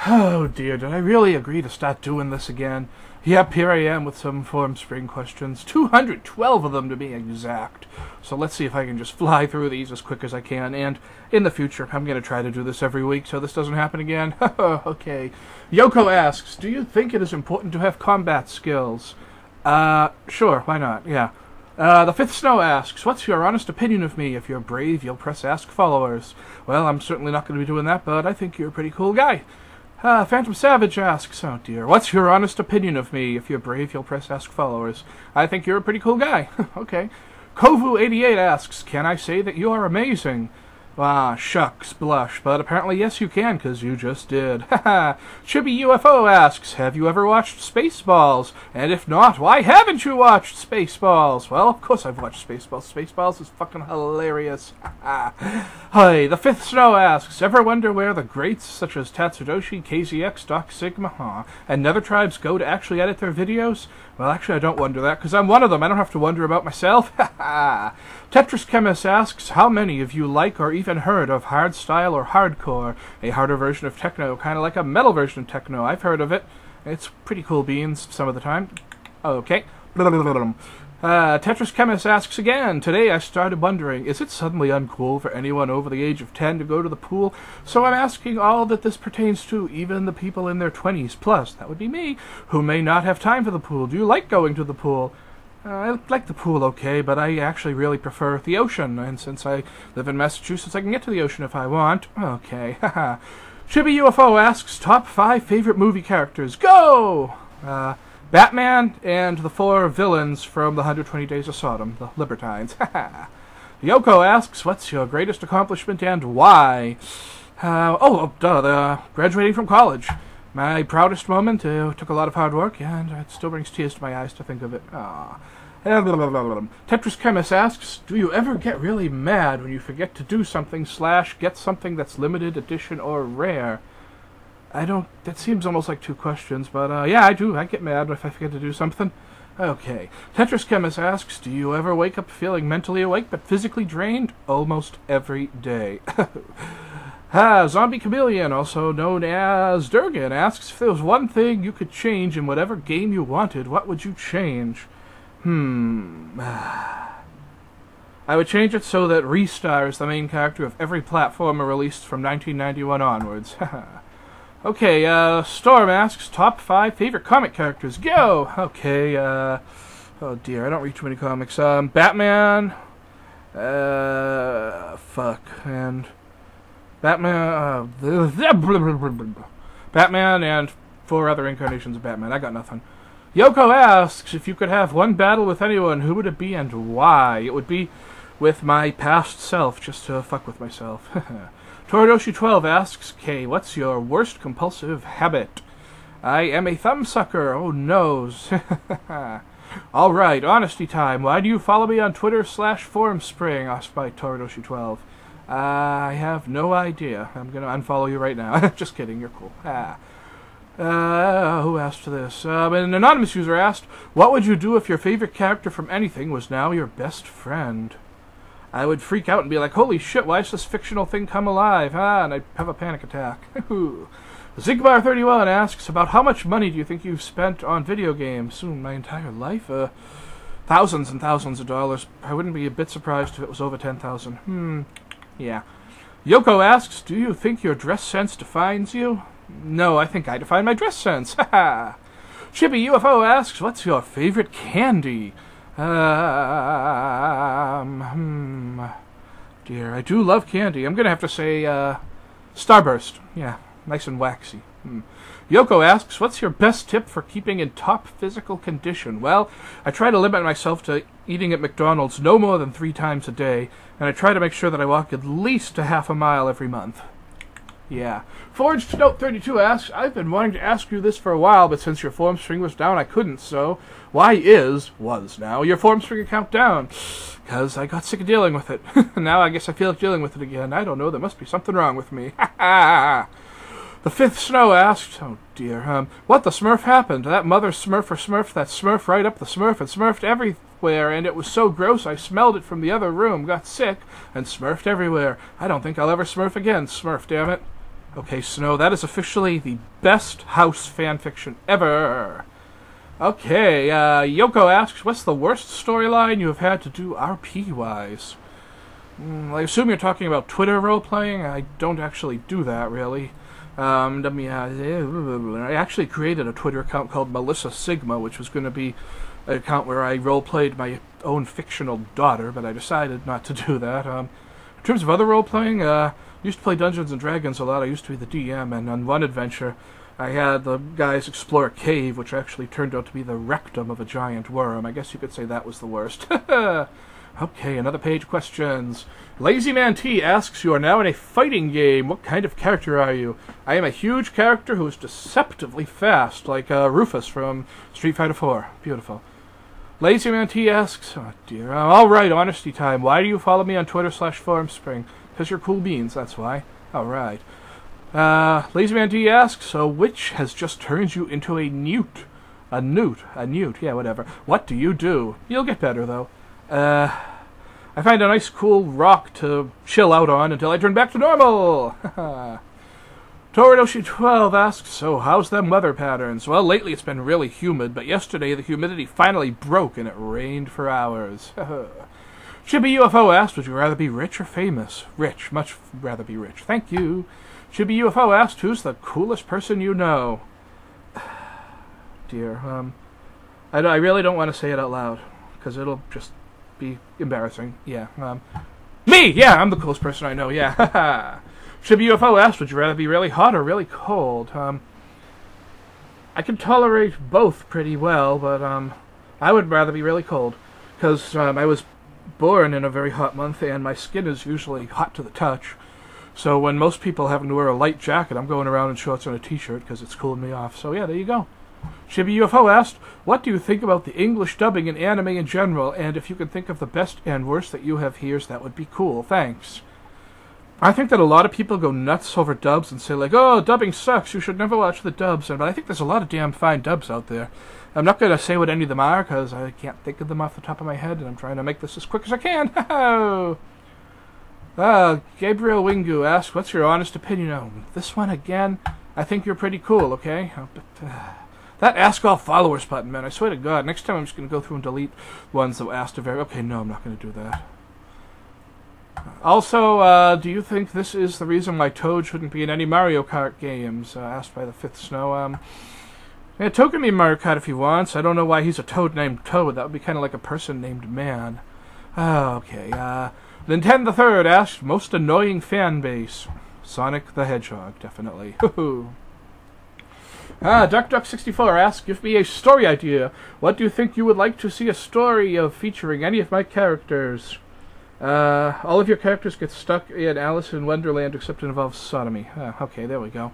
Oh dear, did I really agree to start doing this again? Yep, here I am with some Formspring questions. 212 of them to be exact. So let's see if I can just fly through these as quick as I can. And in the future, I'm going to try to do this every week so this doesn't happen again. Okay. Yoko asks, do you think it is important to have combat skills? Sure, why not? Yeah. The Fifth Snow asks, what's your honest opinion of me? If you're brave, you'll press ask followers. Well, I'm certainly not going to be doing that, but I think you're a pretty cool guy. Phantom Savage asks, oh dear, what's your honest opinion of me? If you're brave, you'll press ask followers. I think you're a pretty cool guy. Okay. Kovu88 asks, can I say that you are amazing? Ah, shucks, blush, but apparently yes you can, because you just did. Haha. Chibi UFO asks, have you ever watched Spaceballs? And if not, why haven't you watched Spaceballs? Well, of course I've watched Spaceballs. Spaceballs is fucking hilarious. Hi, the Fifth Snow asks, ever wonder where the greats such as Tatsudoshi, KZX, Doc Sigma, and Nether Tribes go to actually edit their videos? Well, actually I don't wonder that, because I'm one of them. I don't have to wonder about myself. Tetris Chemist asks, how many of you like or even heard of hardstyle or hardcore, a harder version of techno, kind of like a metal version of techno? I've heard of it. It's pretty cool beans some of the time. Okay. Tetris Chemist asks again, today I started wondering, is it suddenly uncool for anyone over the age of 10 to go to the pool? So I'm asking all that this pertains to, even the people in their 20s plus, that would be me, who may not have time for the pool. Do you like going to the pool? I like the pool okay, but I actually really prefer the ocean, and since I live in Massachusetts, I can get to the ocean if I want. Okay, haha. Chibi UFO asks, top 5 favorite movie characters. Go! Batman and the 4 villains from the 120 Days of Sodom, the Libertines. Yoko asks, what's your greatest accomplishment and why? Graduating from college. My proudest moment. Took a lot of hard work, and it still brings tears to my eyes to think of it. Tetris Chemist asks, do you ever get really mad when you forget to do something / get something that's limited edition or rare? I don't... That seems almost like 2 questions, but yeah, I do. I get mad if I forget to do something. Okay. Tetris Chemist asks, do you ever wake up feeling mentally awake but physically drained? Almost every day. Zombie Chameleon, also known as Durgan, asks, if there was one thing you could change in whatever game you wanted, what would you change? I would change it so that Restar is the main character of every platformer released from 1991 onwards. Okay, Storm asks, top 5 favorite comic characters. Go! Okay, oh dear, I don't read too many comics. Batman, and Batman, Batman and 4 other incarnations of Batman. I got nothing. Yoko asks, if you could have one battle with anyone, who would it be and why? It would be with my past self, just to fuck with myself. Toridoshi12 asks, Kay, what's your worst compulsive habit? I am a thumbsucker. Oh, noes. Alright, honesty time. Why do you follow me on Twitter /Formspring? Asked by Toridoshi12. I have no idea. I'm going to unfollow you right now. Just kidding, you're cool. Who asked this? An anonymous user asked, what would you do if your favorite character from anything was now your best friend? I would freak out and be like, holy shit, why is this fictional thing come alive? And I'd have a panic attack. Zigbar31 asks, about how much money do you think you've spent on video games? Soon, my entire life? Thousands and thousands of dollars. I wouldn't be a bit surprised if it was over 10,000. Yeah. Yoko asks, do you think your dress sense defines you? No, I think I define my dress sense. Haha. Chibi UFO asks, what's your favorite candy? Dear, I do love candy. I'm gonna have to say, Starburst. Yeah, nice and waxy. Yoko asks, what's your best tip for keeping in top physical condition? Well, I try to limit myself to eating at McDonald's no more than 3 times a day, and I try to make sure that I walk at least a half a mile every month. Yeah. Forged Note 32 asks, I've been wanting to ask you this for a while, but since your Formspring was down, I couldn't, so why was now, your Formspring account down? Because I got sick of dealing with it. Now I guess I feel like dealing with it again. I don't know, there must be something wrong with me. The Fifth Snow asked, oh dear, what the Smurf happened? That mother Smurf or Smurf that Smurf right up the Smurf and Smurfed everywhere, and it was so gross I smelled it from the other room, got sick, and Smurfed everywhere. I don't think I'll ever Smurf again, Smurf, damn it. Okay, Snow, that is officially the best house fanfiction ever. Okay, Yoko asks, what's the worst storyline you have had to do RP-wise? I assume you're talking about Twitter role-playing. I don't actually do that, really. I actually created a Twitter account called Melissa Sigma, which was going to be an account where I role-played my own fictional daughter, but I decided not to do that. In terms of other role-playing, I used to play Dungeons & Dragons a lot. I used to be the DM, and on one adventure, I had the guys explore a cave, which actually turned out to be the rectum of a giant worm. I guess you could say that was the worst. Okay, another page of questions. Lazy Man T asks, you are now in a fighting game. What kind of character are you? I am a huge character who is deceptively fast, like Rufus from Street Fighter 4. Beautiful. Lazy Man T asks, oh dear, alright, honesty time. Why do you follow me on Twitter/Formspring? Because you're cool beans, that's why. Alright. Lazy Man T asks, so which has just turned you into a newt? A newt, yeah, whatever. What do you do? You'll get better, though. I find a nice cool rock to chill out on until I turn back to normal. Toridoshi12 asks, so how's them weather patterns? Well, lately it's been really humid, but yesterday the humidity finally broke and it rained for hours. Chibi UFO asked, would you rather be rich or famous? Rich, much rather be rich. Thank you. Chibi UFO asked, who's the coolest person you know? Dear, I really don't want to say it out loud, because it'll just be embarrassing. Yeah. Me! Yeah, I'm the coolest person I know. Yeah. Chibi UFO asked, would you rather be really hot or really cold? I can tolerate both pretty well, but I would rather be really cold, because I was born in a very hot month, and my skin is usually hot to the touch. So when most people having to wear a light jacket, I'm going around in shorts and a t-shirt because it's cooling me off. So yeah, there you go. Chibi UFO asked, what do you think about the English dubbing in anime in general, and if you can think of the best and worst that you have here, that would be cool. Thanks. I think that a lot of people go nuts over dubs and say, like, oh, dubbing sucks, you should never watch the dubs. But I think there's a lot of damn fine dubs out there. I'm not going to say what any of them are, because I can't think of them off the top of my head, and I'm trying to make this as quick as I can. Gabriel Wingu asks, what's your honest opinion on this one again? I think you're pretty cool, okay? That Ask All Followers button, man, I swear to God, next time I'm just going to go through and delete ones that were asked a very... Okay, no, I'm not going to do that. Also, do you think this is the reason why Toad shouldn't be in any Mario Kart games? Asked by the Fifth Snow. Yeah, Toad can be in Mario Kart if he wants. I don't know why he's a Toad named Toad. That would be kind of like a person named Man. Okay, Nintendo the Third asked, most annoying fan base. Sonic the Hedgehog, definitely. Duck64 asks, give me a story idea. What do you think you would like to see a story of featuring any of my characters? All of your characters get stuck in Alice in Wonderland except it involves sodomy. Okay, there we go.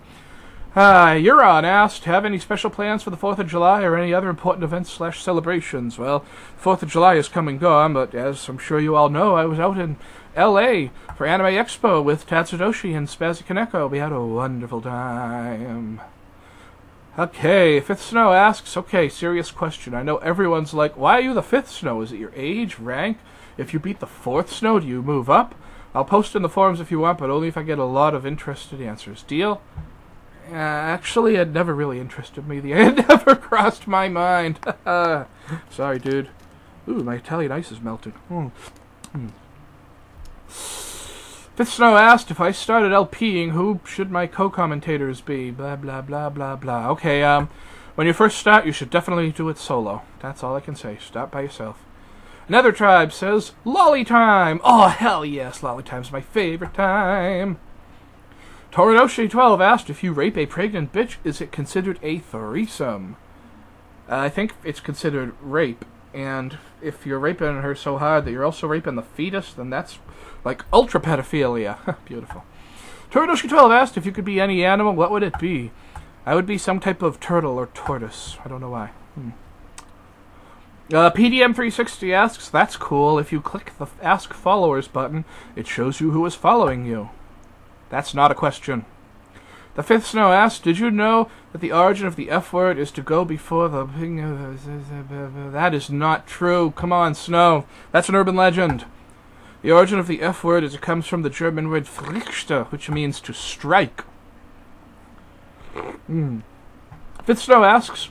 Euron asked, have any special plans for the 4th of July or any other important events/celebrations? Well, 4th of July is come and gone, but as I'm sure you all know, I was out in L.A. for Anime Expo with Tatsudoshi and Spazzy Kaneko. We had a wonderful time. Okay, Fifth Snow asks, okay, serious question. I know everyone's like, why are you the Fifth Snow? Is it your age, rank? If you beat the 4th Snow, do you move up? I'll post in the forums if you want, but only if I get a lot of interested answers. Deal? Actually, it never really interested me. It never crossed my mind. Sorry, dude. Ooh, my Italian ice is melting. Fifth Snow asked, if I started LPing, who should my co-commentators be? Blah, blah, blah, blah, blah. Okay, when you first start, you should definitely do it solo. That's all I can say. Start by yourself. Another tribe says, Lolly Time! Oh, hell yes, Lolly Time's my favorite time. Toridoshi12 asked, if you rape a pregnant bitch, is it considered a threesome? I think it's considered rape, and if you're raping her so hard that you're also raping the fetus, then that's like ultra pedophilia. Beautiful. Toridoshi12 asked, if you could be any animal, what would it be? I would be some type of turtle or tortoise. I don't know why. PDM360 asks, that's cool. If you click the Ask Followers button, it shows you who is following you. That's not a question. The Fifth Snow asked, did you know that the origin of the F word is to go before the... That is not true. Come on, Snow. That's an urban legend. The origin of the F word is it comes from the German word Frichte, which means to strike. Fifth Snow asks,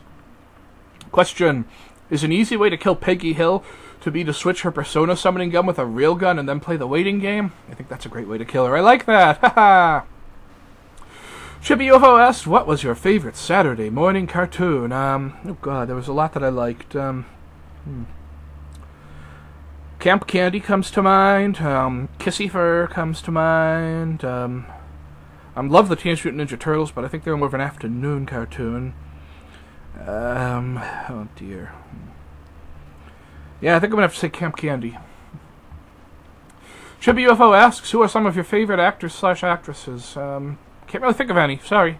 question, is an easy way to kill Peggy Hill to be to switch her persona summoning gun with a real gun and then play the waiting game? I think that's a great way to kill her. I like that. Haha. Chippy UFO asked, what was your favorite Saturday morning cartoon? Oh god, there was a lot that I liked. Camp Candy comes to mind. Kissy Fur comes to mind. I love the Teenage Mutant Ninja Turtles, but I think they're more of an afternoon cartoon. Oh dear. Yeah, I think I'm gonna have to say Camp Candy. Chippy UFO asks, who are some of your favorite actors/actresses? Can't really think of any, sorry.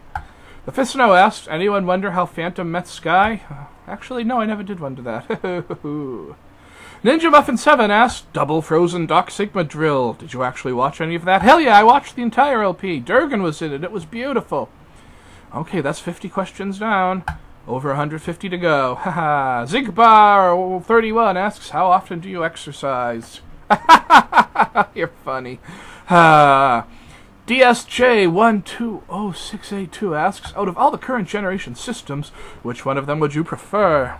The Fifth Snow asks, anyone wonder how Phantom met Sky? Actually, no, I never did wonder that. Ninja Muffin 7 asks, double Frozen Doc Sigma drill. Did you actually watch any of that? Hell yeah, I watched the entire LP. Durgan was in it. It was beautiful. Okay, that's 50 questions down. Over 150 to go. Haha. Zigbar31 asks, how often do you exercise? You're funny. DSJ120682 asks, out of all the current generation systems, which one of them would you prefer?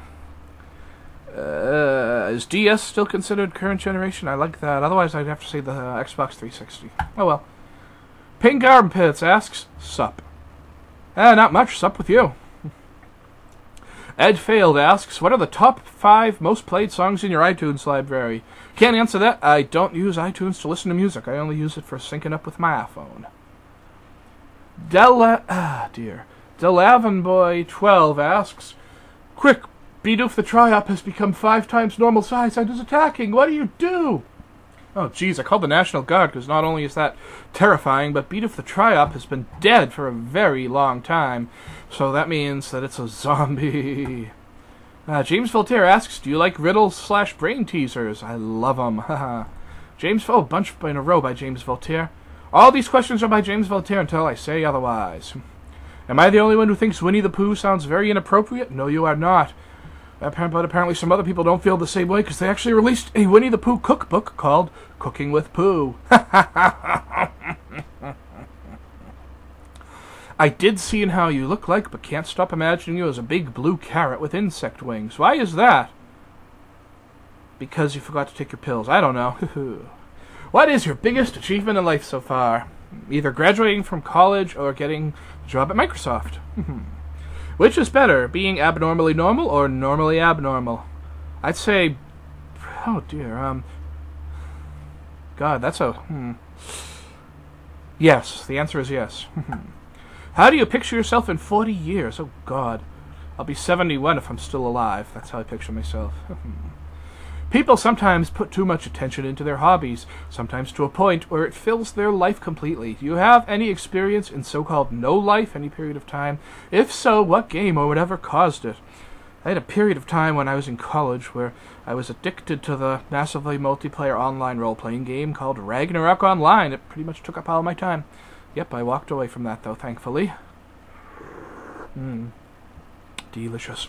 Is DS still considered current generation? I like that. Otherwise, I'd have to say the Xbox 360. Oh well. Pink Armpits asks, sup? Not much. Sup with you. Ed Failed asks, what are the top 5 most played songs in your iTunes library? Can't answer that. I don't use iTunes to listen to music. I only use it for syncing up with my iPhone. Delavenboy12 asks, quick, Bidoof the Triop has become 5 times normal size and is attacking. What do you do? Oh, geez, I called the National Guard because not only is that terrifying, but Bidoof the Triop has been dead for a very long time. So that means that it's a zombie. James Voltaire asks, do you like riddles/brain teasers? I love them. James, a bunch in a row by James Voltaire. All these questions are by James Voltaire until I say otherwise. Am I the only one who thinks Winnie the Pooh sounds very inappropriate? No, you are not. But apparently some other people don't feel the same way because they actually released a Winnie the Pooh cookbook called Cooking with Pooh. I did see in how you look like, but can't stop imagining you as a big blue carrot with insect wings. Why is that? Because you forgot to take your pills. I don't know. What is your biggest achievement in life so far? Either graduating from college or getting a job at Microsoft. Which is better, being abnormally normal or normally abnormal? I'd say... Oh dear, God, that's a... Yes, the answer is yes. How do you picture yourself in 40 years? Oh God, I'll be 71 if I'm still alive. That's how I picture myself. People sometimes put too much attention into their hobbies, sometimes to a point where it fills their life completely. Do you have any experience in so-called no life, any period of time? If so, what game or whatever caused it? I had a period of time when I was in college where I was addicted to the massively multiplayer online role-playing game called Ragnarok Online. It pretty much took up all my time. Yep, I walked away from that though, thankfully. Delicious.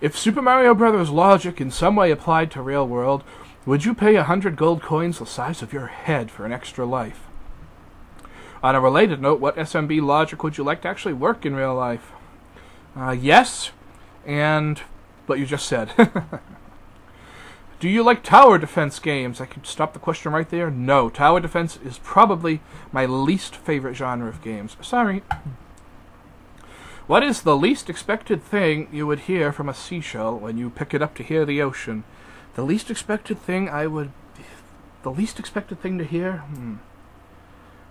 If Super Mario Bros. Logic in some way applied to real world, would you pay 100 gold coins the size of your head for an extra life? On a related note, what SMB logic would you like to actually work in real life? Yes, and what you just said. Do you like tower defense games? I could stop the question right there. No, tower defense is probably my least favorite genre of games. Sorry. What is the least expected thing you would hear from a seashell when you pick it up to hear the ocean? The least expected thing to hear?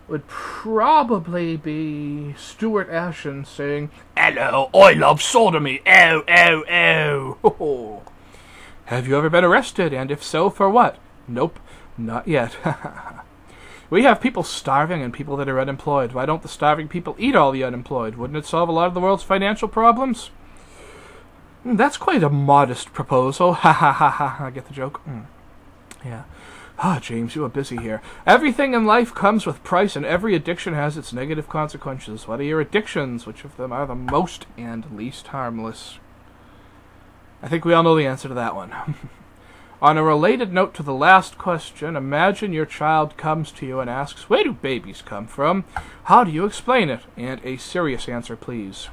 Would probably be Stuart Ashen saying, "Hello, I love sodomy, ow, ow, ow." Have you ever been arrested? And if so, for what? Nope, not yet. We have people starving and people that are unemployed. Why don't the starving people eat all the unemployed? Wouldn't it solve a lot of the world's financial problems? That's quite a modest proposal. Ha ha ha ha. I get the joke. Yeah. Ah, James, you are busy here. Everything in life comes with price, and every addiction has its negative consequences. What are your addictions? Which of them are the most and least harmless? I think we all know the answer to that one. On a related note to the last question, imagine your child comes to you and asks, where do babies come from? How do you explain it? And a serious answer, please.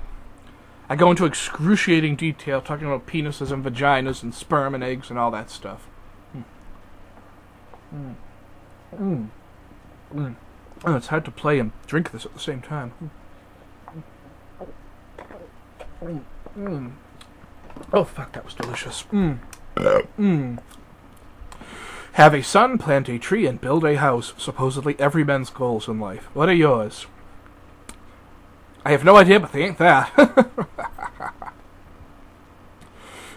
I go into excruciating detail talking about penises and vaginas and sperm and eggs and all that stuff. Oh, it's hard to play and drink this at the same time. Oh, fuck, that was delicious. Have a son, plant a tree, and build a house. Supposedly every man's goals in life. What are yours? I have no idea, but they ain't that.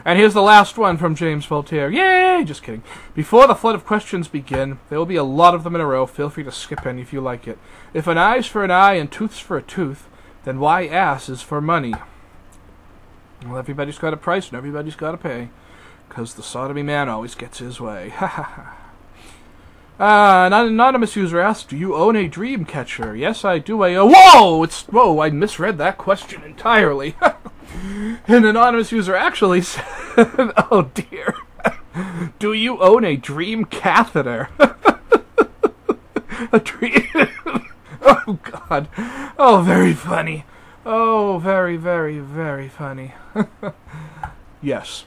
And here's the last one from James Voltaire. Yay! Just kidding. Before the flood of questions begin, there will be a lot of them in a row. Feel free to skip any if you like it. If an eye's for an eye and tooth's for a tooth, then why ass is for money? Well, everybody's got a price and everybody's got to pay. Because the sodomy man always gets his way. Ha ha ha. An anonymous user asked, do you own a dream catcher? Yes, I do. Whoa, I misread that question entirely. An anonymous user actually said, oh dear, do you own a dream catheter? A dream... Oh god. Oh, very funny. Oh, very, very, very funny. Yes.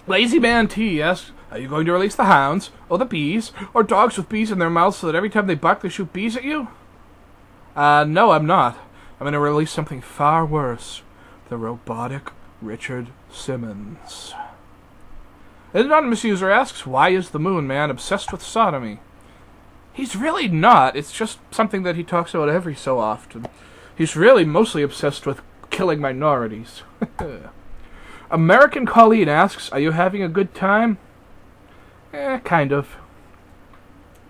Lazy Man T asks, are you going to release the hounds, or the bees, or dogs with bees in their mouths so that every time they bark they shoot bees at you? No, I'm not. I'm going to release something far worse. The robotic Richard Simmons. An anonymous user asks, why is the Moon Man obsessed with sodomy? He's really not. It's just something that he talks about every so often. He's really mostly obsessed with killing minorities. American Colleen asks, are you having a good time? Kind of.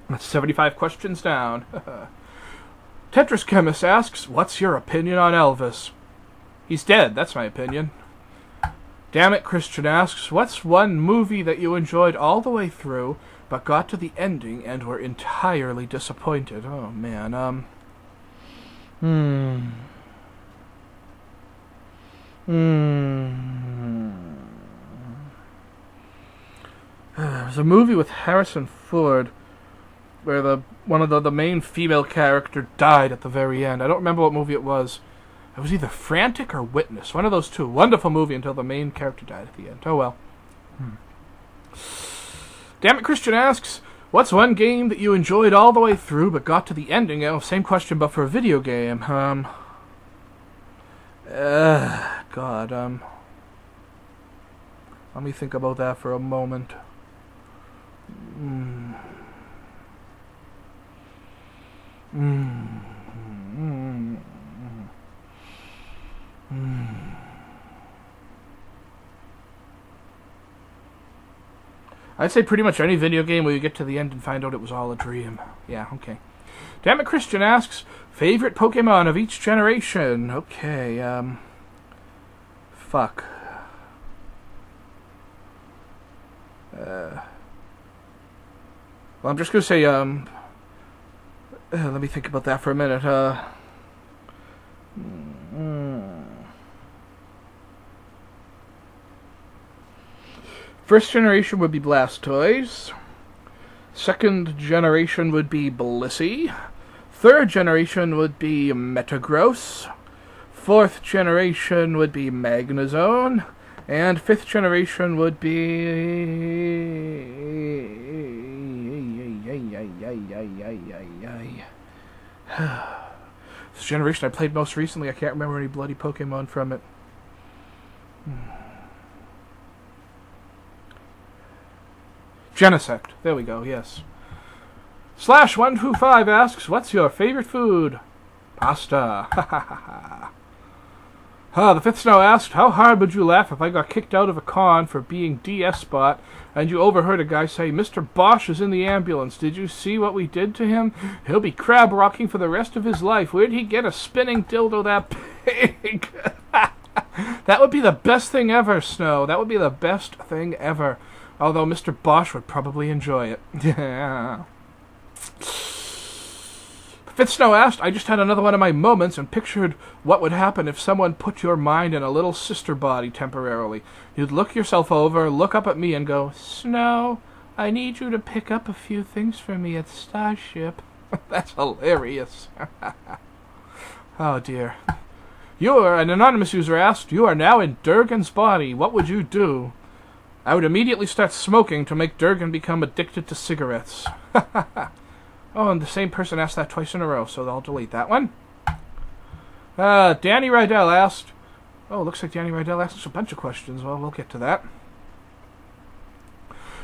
That's 75 questions down. Tetris Chemist asks, what's your opinion on Elvis? He's dead, that's my opinion. Damn it, Christian asks, what's one movie that you enjoyed all the way through, but got to the ending and were entirely disappointed? Oh, man, There's a movie with Harrison Ford where one of the main female character died at the very end. I don't remember what movie it was. It was either Frantic or Witness. One of those two. Wonderful movie until the main character died at the end. Oh well. Damn it, Christian asks, what's one game that you enjoyed all the way through but got to the ending? Oh, same question but for a video game. God, let me think about that for a moment. I'd say pretty much any video game where you get to the end and find out it was all a dream. Yeah, okay. Damn it, Christian asks, favorite Pokemon of each generation? Okay, fuck. Well, I'm just gonna say, let me think about that for a minute, First generation would be Blastoise. Second generation would be Blissey. Third generation would be Metagross. Fourth generation would be Magnezone. And fifth generation would be... This generation I played most recently, I can't remember any bloody Pokemon from it. Genesect. There we go, yes. Slash125 asks, what's your favorite food? Pasta. The Fifth Snow asked, how hard would you laugh if I got kicked out of a con for being DS spot and you overheard a guy say, Mr. Bosch is in the ambulance. Did you see what we did to him? He'll be crab rocking for the rest of his life. Where'd he get a spinning dildo, that pig? That would be the best thing ever, Snow. That would be the best thing ever. Although Mr. Bosch would probably enjoy it. Yeah. Fifth Fifth Snow asked, I just had another one of my moments and pictured what would happen if someone put your mind in a little sister body temporarily. You'd look yourself over, look up at me, and go, Snow, I need you to pick up a few things for me at Starship. That's hilarious. Oh, dear. An anonymous user asked, you are now in Durgan's body. What would you do? I would immediately start smoking to make Durgan become addicted to cigarettes. Oh, and the same person asked that twice in a row, so I'll delete that one. Danny Rydell asked... Oh, looks like Danny Rydell asked us a bunch of questions. Well, we'll get to that.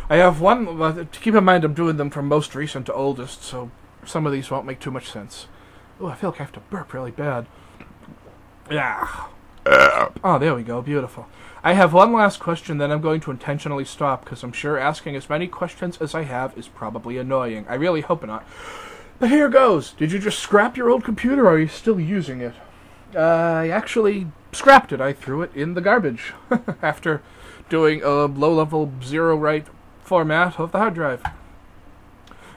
I have one... to keep in mind, I'm doing them from most recent to oldest, so some of these won't make too much sense. Oh, I feel like I have to burp really bad. Yeah. Oh, there we go. Beautiful. I have one last question, then I'm going to intentionally stop, because I'm sure asking as many questions as I have is probably annoying. I really hope not. But here goes. Did you just scrap your old computer, or are you still using it? I actually scrapped it. I threw it in the garbage after doing a low-level zero-write format of the hard drive.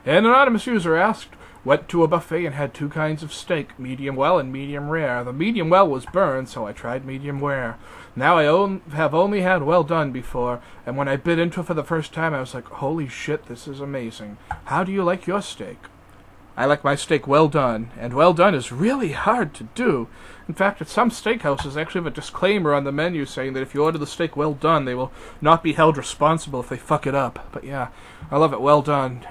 An anonymous user asked, went to a buffet and had 2 kinds of steak, medium well and medium rare. The medium well was burned, so I tried medium rare. Now I have only had well done before, and when I bit into it for the first time, I was like, holy shit, this is amazing. How do you like your steak? I like my steak well done, and well done is really hard to do. In fact, at some steakhouses, they actually have a disclaimer on the menu saying that if you order the steak well done, they will not be held responsible if they fuck it up. But yeah, I love it well done.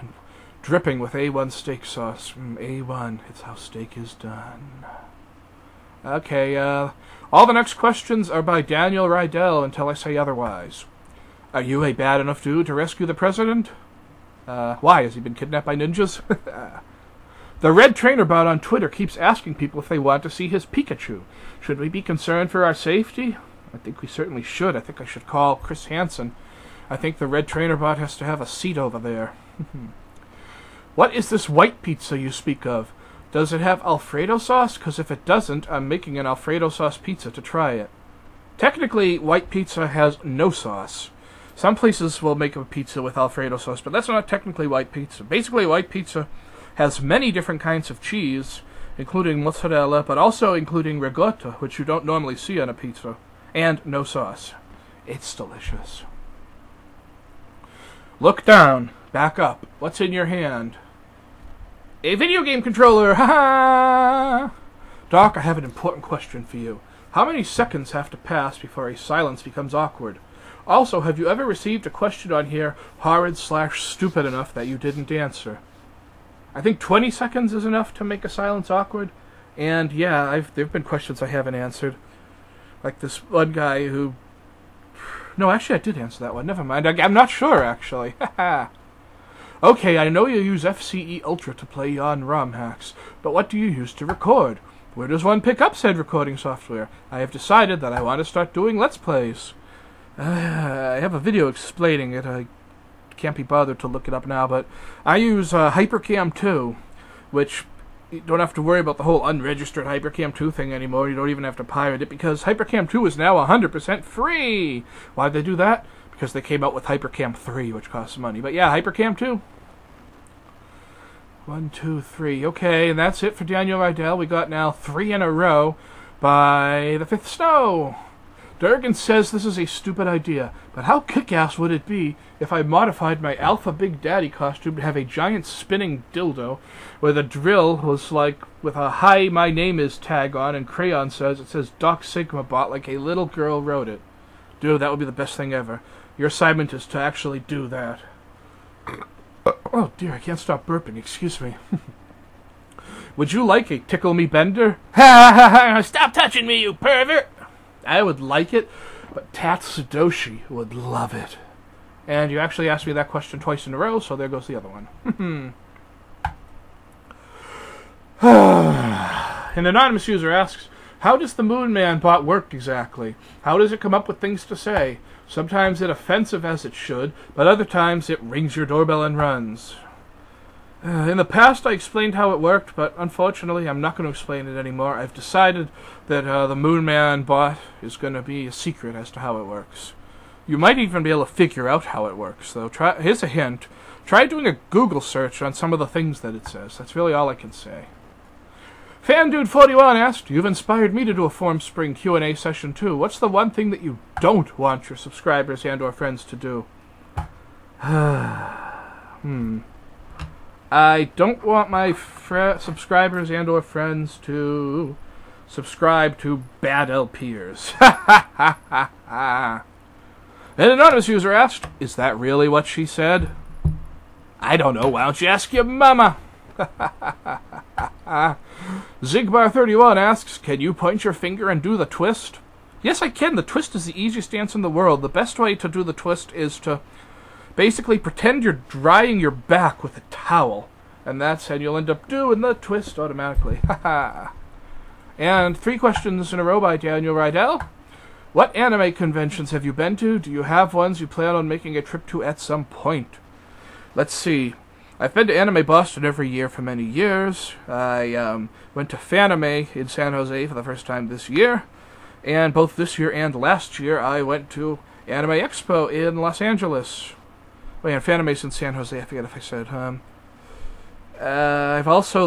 Dripping with A1 steak sauce. A1, it's how steak is done. Okay, all the next questions are by Daniel Rydell until I say otherwise. Are you a bad enough dude to rescue the president? Why? Has he been kidnapped by ninjas? The Red Trainer bot on Twitter keeps asking people if they want to see his Pikachu. Should we be concerned for our safety? I think we certainly should. I think I should call Chris Hansen. I think the Red Trainer bot has to have a seat over there. What is this white pizza you speak of? Does it have Alfredo sauce? Because if it doesn't, I'm making an Alfredo sauce pizza to try it. Technically, white pizza has no sauce. Some places will make a pizza with Alfredo sauce, but that's not technically white pizza. Basically, white pizza has many different kinds of cheese, including mozzarella, but also including ricotta, which you don't normally see on a pizza, and no sauce. It's delicious. Look down. Back up. What's in your hand? A video game controller! Ha ha! Doc, I have an important question for you. How many seconds have to pass before a silence becomes awkward? Also, have you ever received a question on here horrid/stupid enough that you didn't answer? I think 20 seconds is enough to make a silence awkward. And yeah, there've been questions I haven't answered. Like this one guy who... No, actually I did answer that one. Never mind. I'm not sure, actually. Haha. Okay, I know you use FCE Ultra to play on ROM hacks, but what do you use to record? Where does one pick up said recording software? I have decided that I want to start doing Let's Plays. I have a video explaining it. I can't be bothered to look it up now, but I use Hypercam 2, which you don't have to worry about the whole unregistered Hypercam 2 thing anymore. You don't even have to pirate it, because Hypercam 2 is now 100% free! Why'd they do that? Because they came out with Hypercam 3, which costs money. But yeah, Hypercam 2. 1, 2, 3. Okay, and that's it for Daniel Rydell. We got now 3 in a row by the Fifth Snow. Durgan says this is a stupid idea, but how kick-ass would it be if I modified my Alpha Big Daddy costume to have a giant spinning dildo where the drill was like with a "Hi, my name is" tag on, and crayon says, it says Doc Sigma Bot like a little girl wrote it. Dude, that would be the best thing ever. Your assignment is to actually do that. Oh dear, I can't stop burping, excuse me. Would you like a Tickle Me Bender? Ha ha ha! Stop touching me, you pervert! I would like it, but Tat Sadoshi would love it. And you actually asked me that question twice in a row, so there goes the other one. An anonymous user asks, how does the Moon Man bot work exactly? How does it come up with things to say? Sometimes it's offensive as it should, but other times it rings your doorbell and runs. In the past I explained how it worked, but unfortunately I'm not going to explain it anymore. I've decided that the Moon Man bot is going to be a secret as to how it works. You might even be able to figure out how it works, though. Here's a hint. Try doing a Google search on some of the things that it says. That's really all I can say. SanDude41 asked, "You've inspired me to do a Formspring Q&A session too. What's the one thing that you don't want your subscribers and or friends to do?" I don't want my subscribers and or friends to subscribe to bad LPers. An anonymous user asked, "Is that really what she said?" I don't know. Why don't you ask your mama? Zigbar31 asks, "Can you point your finger and do the twist?" Yes, I can. The twist is the easiest dance in the world. The best way to do the twist is to basically pretend you're drying your back with a towel. And that's how you'll end up doing the twist automatically. And 3 questions in a row by Daniel Rydell. What anime conventions have you been to? Do you have ones you plan on making a trip to at some point? Let's see. I've been to Anime Boston every year for many years. I went to Fanime in San Jose for the first time this year. And both this year and last year, I went to Anime Expo in Los Angeles. Oh yeah, Fanime's in San Jose. I forget if I said.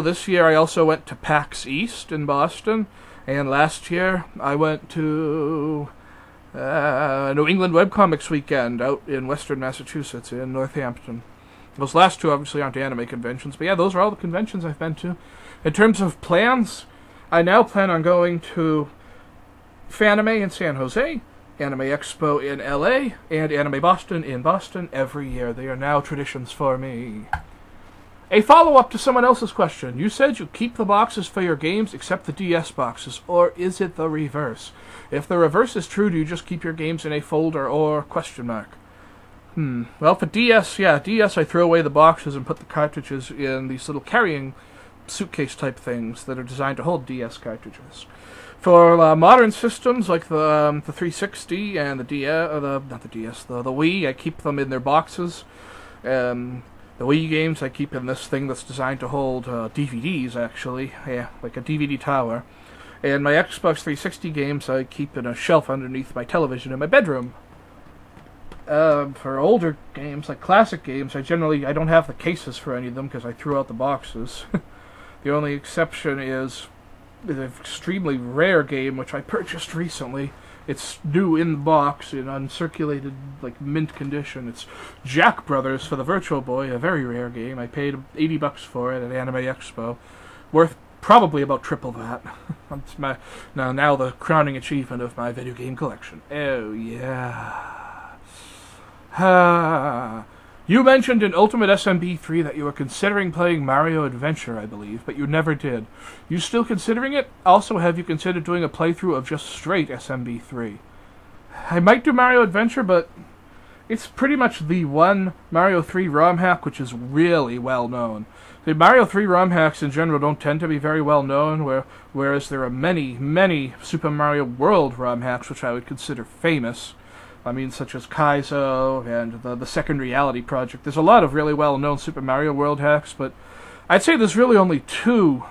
This year, I also went to PAX East in Boston. And last year, I went to New England Webcomics Weekend out in Western Massachusetts in Northampton. Those last 2 obviously aren't anime conventions, but yeah, those are all the conventions I've been to. In terms of plans, I now plan on going to Fanime in San Jose, Anime Expo in LA, and Anime Boston in Boston every year. They are now traditions for me. A follow-up to someone else's question. You said you keep the boxes for your games except the DS boxes, or is it the reverse? If the reverse is true, do you just keep your games in a folder or question mark? Well, for DS, DS I throw away the boxes and put the cartridges in these little carrying suitcase type things that are designed to hold DS cartridges. For modern systems like the 360 and the Wii, I keep them in their boxes. The Wii games I keep in this thing that's designed to hold DVDs, actually. Yeah, like a DVD tower. And my Xbox 360 games I keep in a shelf underneath my television in my bedroom. For older games, like classic games, I don't have the cases for any of them because I threw out the boxes. The only exception is an extremely rare game which I purchased recently. It's new in the box, in uncirculated, like, mint condition. It's Jack Brothers for the Virtual Boy, a very rare game. I paid $80 for it at Anime Expo. Worth probably about triple that. It's now the crowning achievement of my video game collection. Oh, yeah. You mentioned in Ultimate SMB3 that you were considering playing Mario Adventure, I believe, but you never did. You still considering it? Also, have you considered doing a playthrough of just straight SMB3? I might do Mario Adventure, but it's pretty much the one Mario 3 ROM hack which is really well known. The Mario 3 ROM hacks in general don't tend to be very well known, whereas there are many, many Super Mario World ROM hacks which I would consider famous. I mean, such as Kaizo and the Second Reality Project. There's a lot of really well-known Super Mario World hacks, but I'd say there's really only 2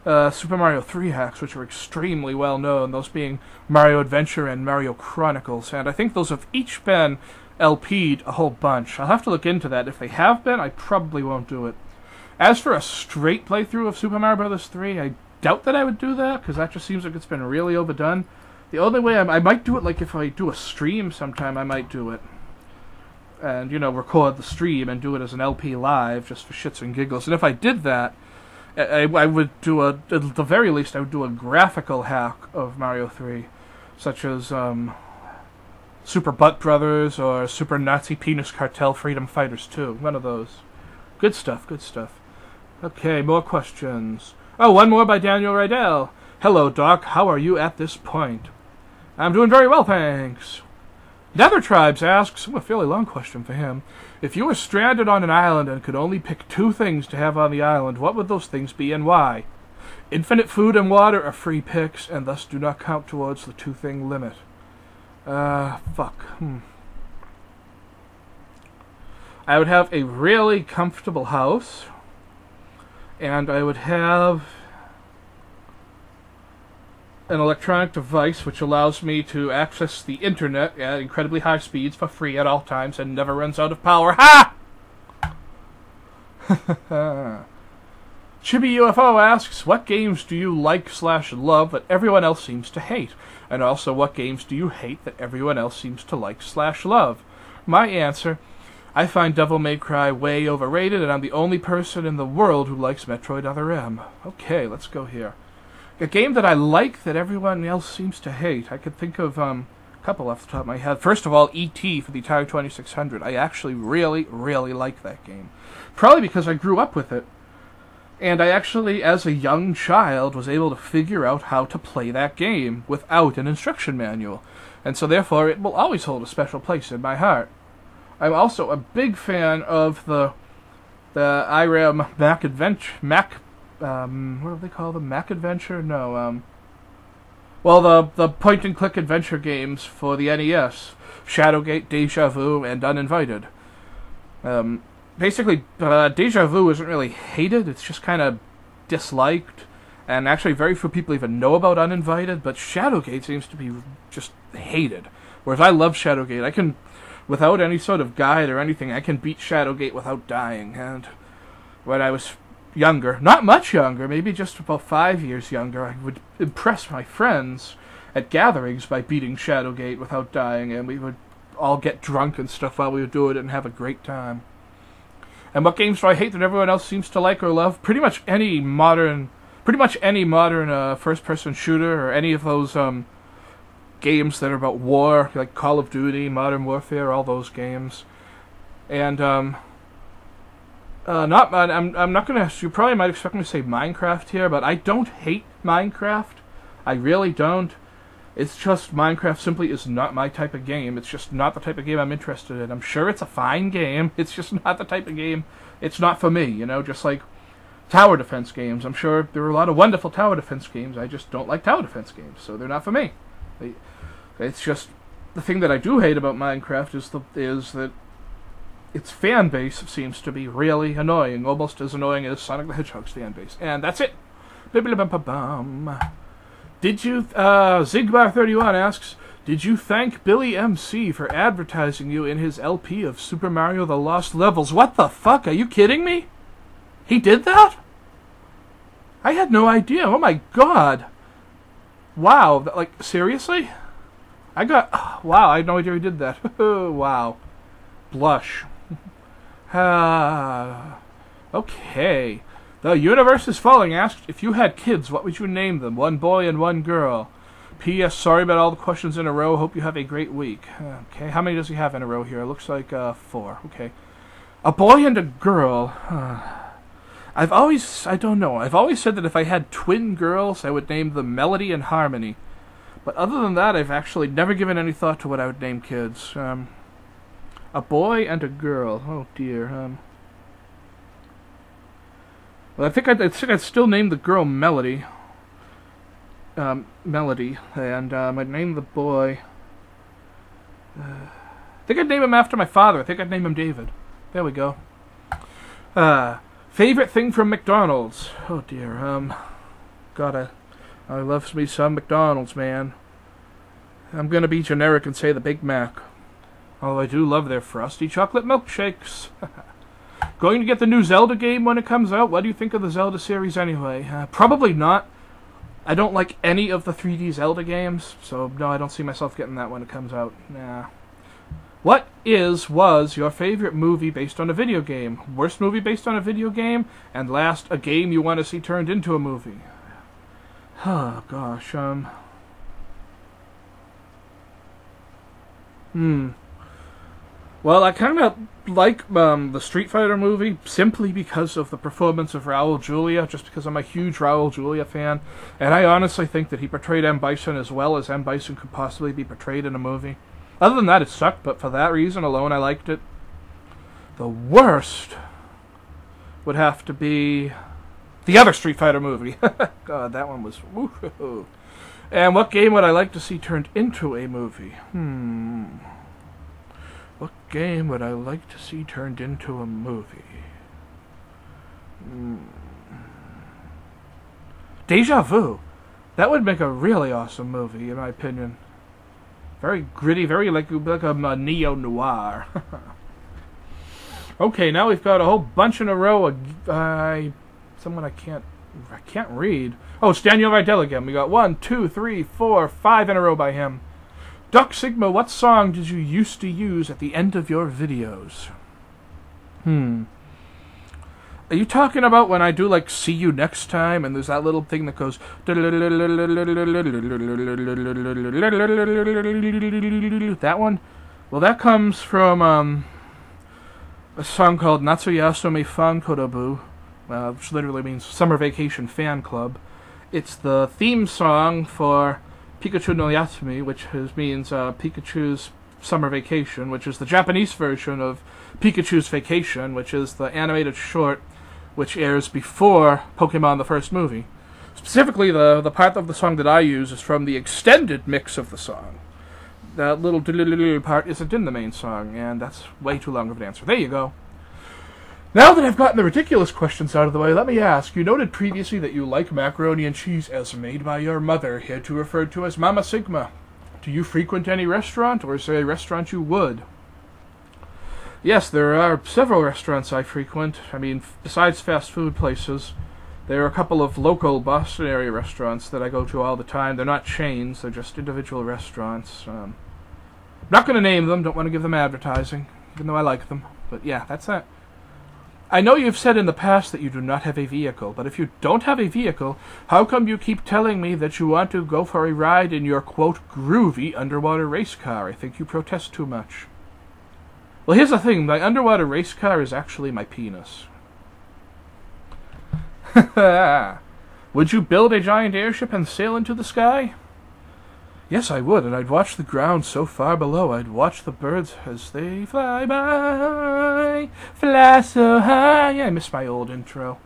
Super Mario 3 hacks which are extremely well-known, those being Mario Adventure and Mario Chronicles, and I think those have each been LP'd a whole bunch. I'll have to look into that. If they have been, I probably won't do it. As for a straight playthrough of Super Mario Bros. 3, I doubt that I would do that, because that just seems like it's been really overdone. The only way I might do it, like if I do a stream sometime, I might do it. And, record the stream and do it as an LP live, just for shits and giggles. And if I did that, I would do at the very least, I would do a graphical hack of Mario 3. Such as, Super Butt Brothers, or Super Nazi Penis Cartel Freedom Fighters 2. One of those. Good stuff, good stuff. Okay, more questions. Oh, one more by Daniel Rydell. Hello, Doc. How are you at this point? I'm doing very well, thanks. Nether Tribes asks, a fairly long question for him, if you were stranded on an island and could only pick 2 things to have on the island, what would those things be and why? Infinite food and water are free picks, and thus do not count towards the 2-thing limit. Fuck. I would have a really comfortable house, and I would have an electronic device which allows me to access the internet at incredibly high speeds for free at all times and never runs out of power. Ha! Chibi UFO asks, what games do you like/love that everyone else seems to hate? And also, what games do you hate that everyone else seems to like/love? My answer, I find Devil May Cry way overrated, and I'm the only person in the world who likes Metroid Other M. Okay, let's go here. A game that I like that everyone else seems to hate. I could think of a couple off the top of my head. First of all, E.T. for the Atari 2600. I actually really, really like that game. Probably because I grew up with it. And I actually, as a young child, was able to figure out how to play that game without an instruction manual. And so therefore, it will always hold a special place in my heart. I'm also a big fan of the IRAM Mac Adventure, what do they call them? Mac Adventure? No, well, the point-and-click adventure games for the NES. Shadowgate, Deja Vu, and Uninvited. Basically, Deja Vu isn't really hated, it's just kind of disliked, and actually very few people even know about Uninvited, but Shadowgate seems to be just hated. Whereas I love Shadowgate. I can, without any sort of guide or anything, I can beat Shadowgate without dying. And when I was younger, not much younger, maybe just about 5 years younger, I would impress my friends at gatherings by beating Shadowgate without dying, and we would all get drunk and stuff while we would do it and have a great time. And what games do I hate that everyone else seems to like or love? Pretty much any modern first-person shooter, or any of those games that are about war, like Call of Duty, Modern Warfare, all those games. And I'm not gonna. You probably might expect me to say Minecraft here, but I don't hate Minecraft. I really don't. It's just Minecraft simply is not my type of game. It's just not the type of game I'm interested in. I'm sure it's a fine game. It's just not the type of game. It's not for me, you know, just like tower defense games. I'm sure there are a lot of wonderful tower defense games. I just don't like tower defense games, so they're not for me. It's just the thing that I do hate about Minecraft is that its fan base seems to be really annoying, almost as annoying as Sonic the Hedgehog's fan base. And that's it. Did you, Zigbar31 asks, did you thank Billy MC for advertising you in his LP of Super Mario The Lost Levels? What the fuck? Are you kidding me? He did that? I had no idea. Oh my god. Wow. Like, seriously? Wow, I had no idea he did that. Wow. Blush. Okay. The Universe is Falling asked, if you had kids, what would you name them? One boy and one girl. P.S. Sorry about all the questions in a row. Hope you have a great week. Okay, how many does he have in a row here? It looks like 4. Okay. A boy and a girl. I've always said that if I had twin girls, I would name them Melody and Harmony. But other than that, I've actually never given any thought to what I would name kids. A boy and a girl. Oh dear. Well, I think I'd still name the girl Melody. Melody, and I'd name the boy. I think I'd name him after my father. I think I'd name him David. There we go. Favorite thing from McDonald's. Oh dear. I love me some McDonald's, man. I'm gonna be generic and say the Big Mac. Although I do love their frosty chocolate milkshakes. Going to get the new Zelda game when it comes out? What do you think of the Zelda series anyway? Probably not. I don't like any of the 3D Zelda games, so no, I don't see myself getting that when it comes out. Nah. What was your favorite movie based on a video game? Worst movie based on a video game? And last, a game you want to see turned into a movie. Oh, gosh, Well, I kind of like the Street Fighter movie simply because of the performance of Raul Julia, just because I'm a huge Raul Julia fan, and I honestly think that he portrayed M. Bison as well as M. Bison could possibly be portrayed in a movie. Other than that, it sucked, but for that reason alone, I liked it. The worst would have to be the other Street Fighter movie. God, that one was... Woo-hoo. And what game would I like to see turned into a movie? What game would I like to see turned into a movie? Deja Vu. That would make a really awesome movie, in my opinion. Very gritty, very like a neo-noir. Okay, now we've got a whole bunch in a row. someone I can't read. Oh, it's Daniel Rydell again. We got 1, 2, 3, 4, 5 in a row by him. Duck Sigma, what song did you used to use at the end of your videos? Are you talking about when I do, like, see you next time, and there's that little thing that goes... That one? Well, that comes from, a song called Natsuyasumi Fan Kodobu, which literally means Summer Vacation Fan Club. It's the theme song for Pikachu no Yatsumi, which means Pikachu's Summer Vacation, which is the Japanese version of Pikachu's Vacation, which is the animated short which airs before Pokemon the first movie. Specifically, the part of the song that I use is from the extended mix of the song. That little part isn't in the main song, and that's way too long of an answer. There you go. Now that I've gotten the ridiculous questions out of the way, let me ask, you noted previously that you like macaroni and cheese as made by your mother, hereto referred to as Mama Sigma. Do you frequent any restaurant, or is there a restaurant you would? Yes, there are several restaurants I frequent. I mean, besides fast food places, there are a couple of local Boston area restaurants that I go to all the time. They're not chains, they're just individual restaurants. I'm not going to name them, don't want to give them advertising, even though I like them. But yeah, that's that. I know you've said in the past that you do not have a vehicle, but if you don't have a vehicle, how come you keep telling me that you want to go for a ride in your, quote, groovy underwater race car? I think you protest too much. Well, here's the thing. My underwater race car is actually my penis. Would you build a giant airship and sail into the sky? Yes, I would, and I'd watch the ground so far below. I'd watch the birds as they fly by, fly so high. Yeah, I miss my old intro.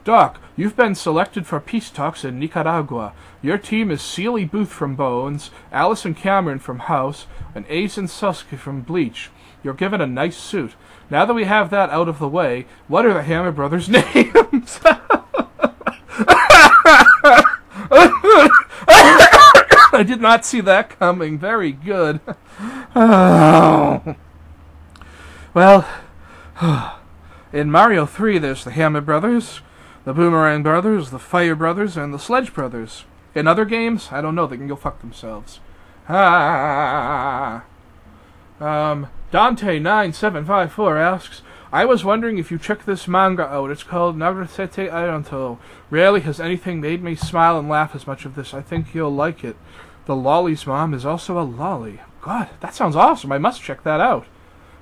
Doc, you've been selected for peace talks in Nicaragua. Your team is Sealy Booth from Bones, Allison Cameron from House, and Aizen Suski from Bleach. You're given a nice suit. Now that we have that out of the way, what are the Hammer Brothers' names? I did not see that coming. Very good. Oh. Well, in Mario 3, there's the Hammer Brothers, the Boomerang Brothers, the Fire Brothers, and the Sledge Brothers. In other games, I don't know. They can go fuck themselves. Dante9754 asks, I was wondering if you checked this manga out. It's called Nagasete Aranto. Rarely has anything made me smile and laugh as much as this. I think you'll like it. The lolly's mom is also a lolly. God, that sounds awesome. I must check that out.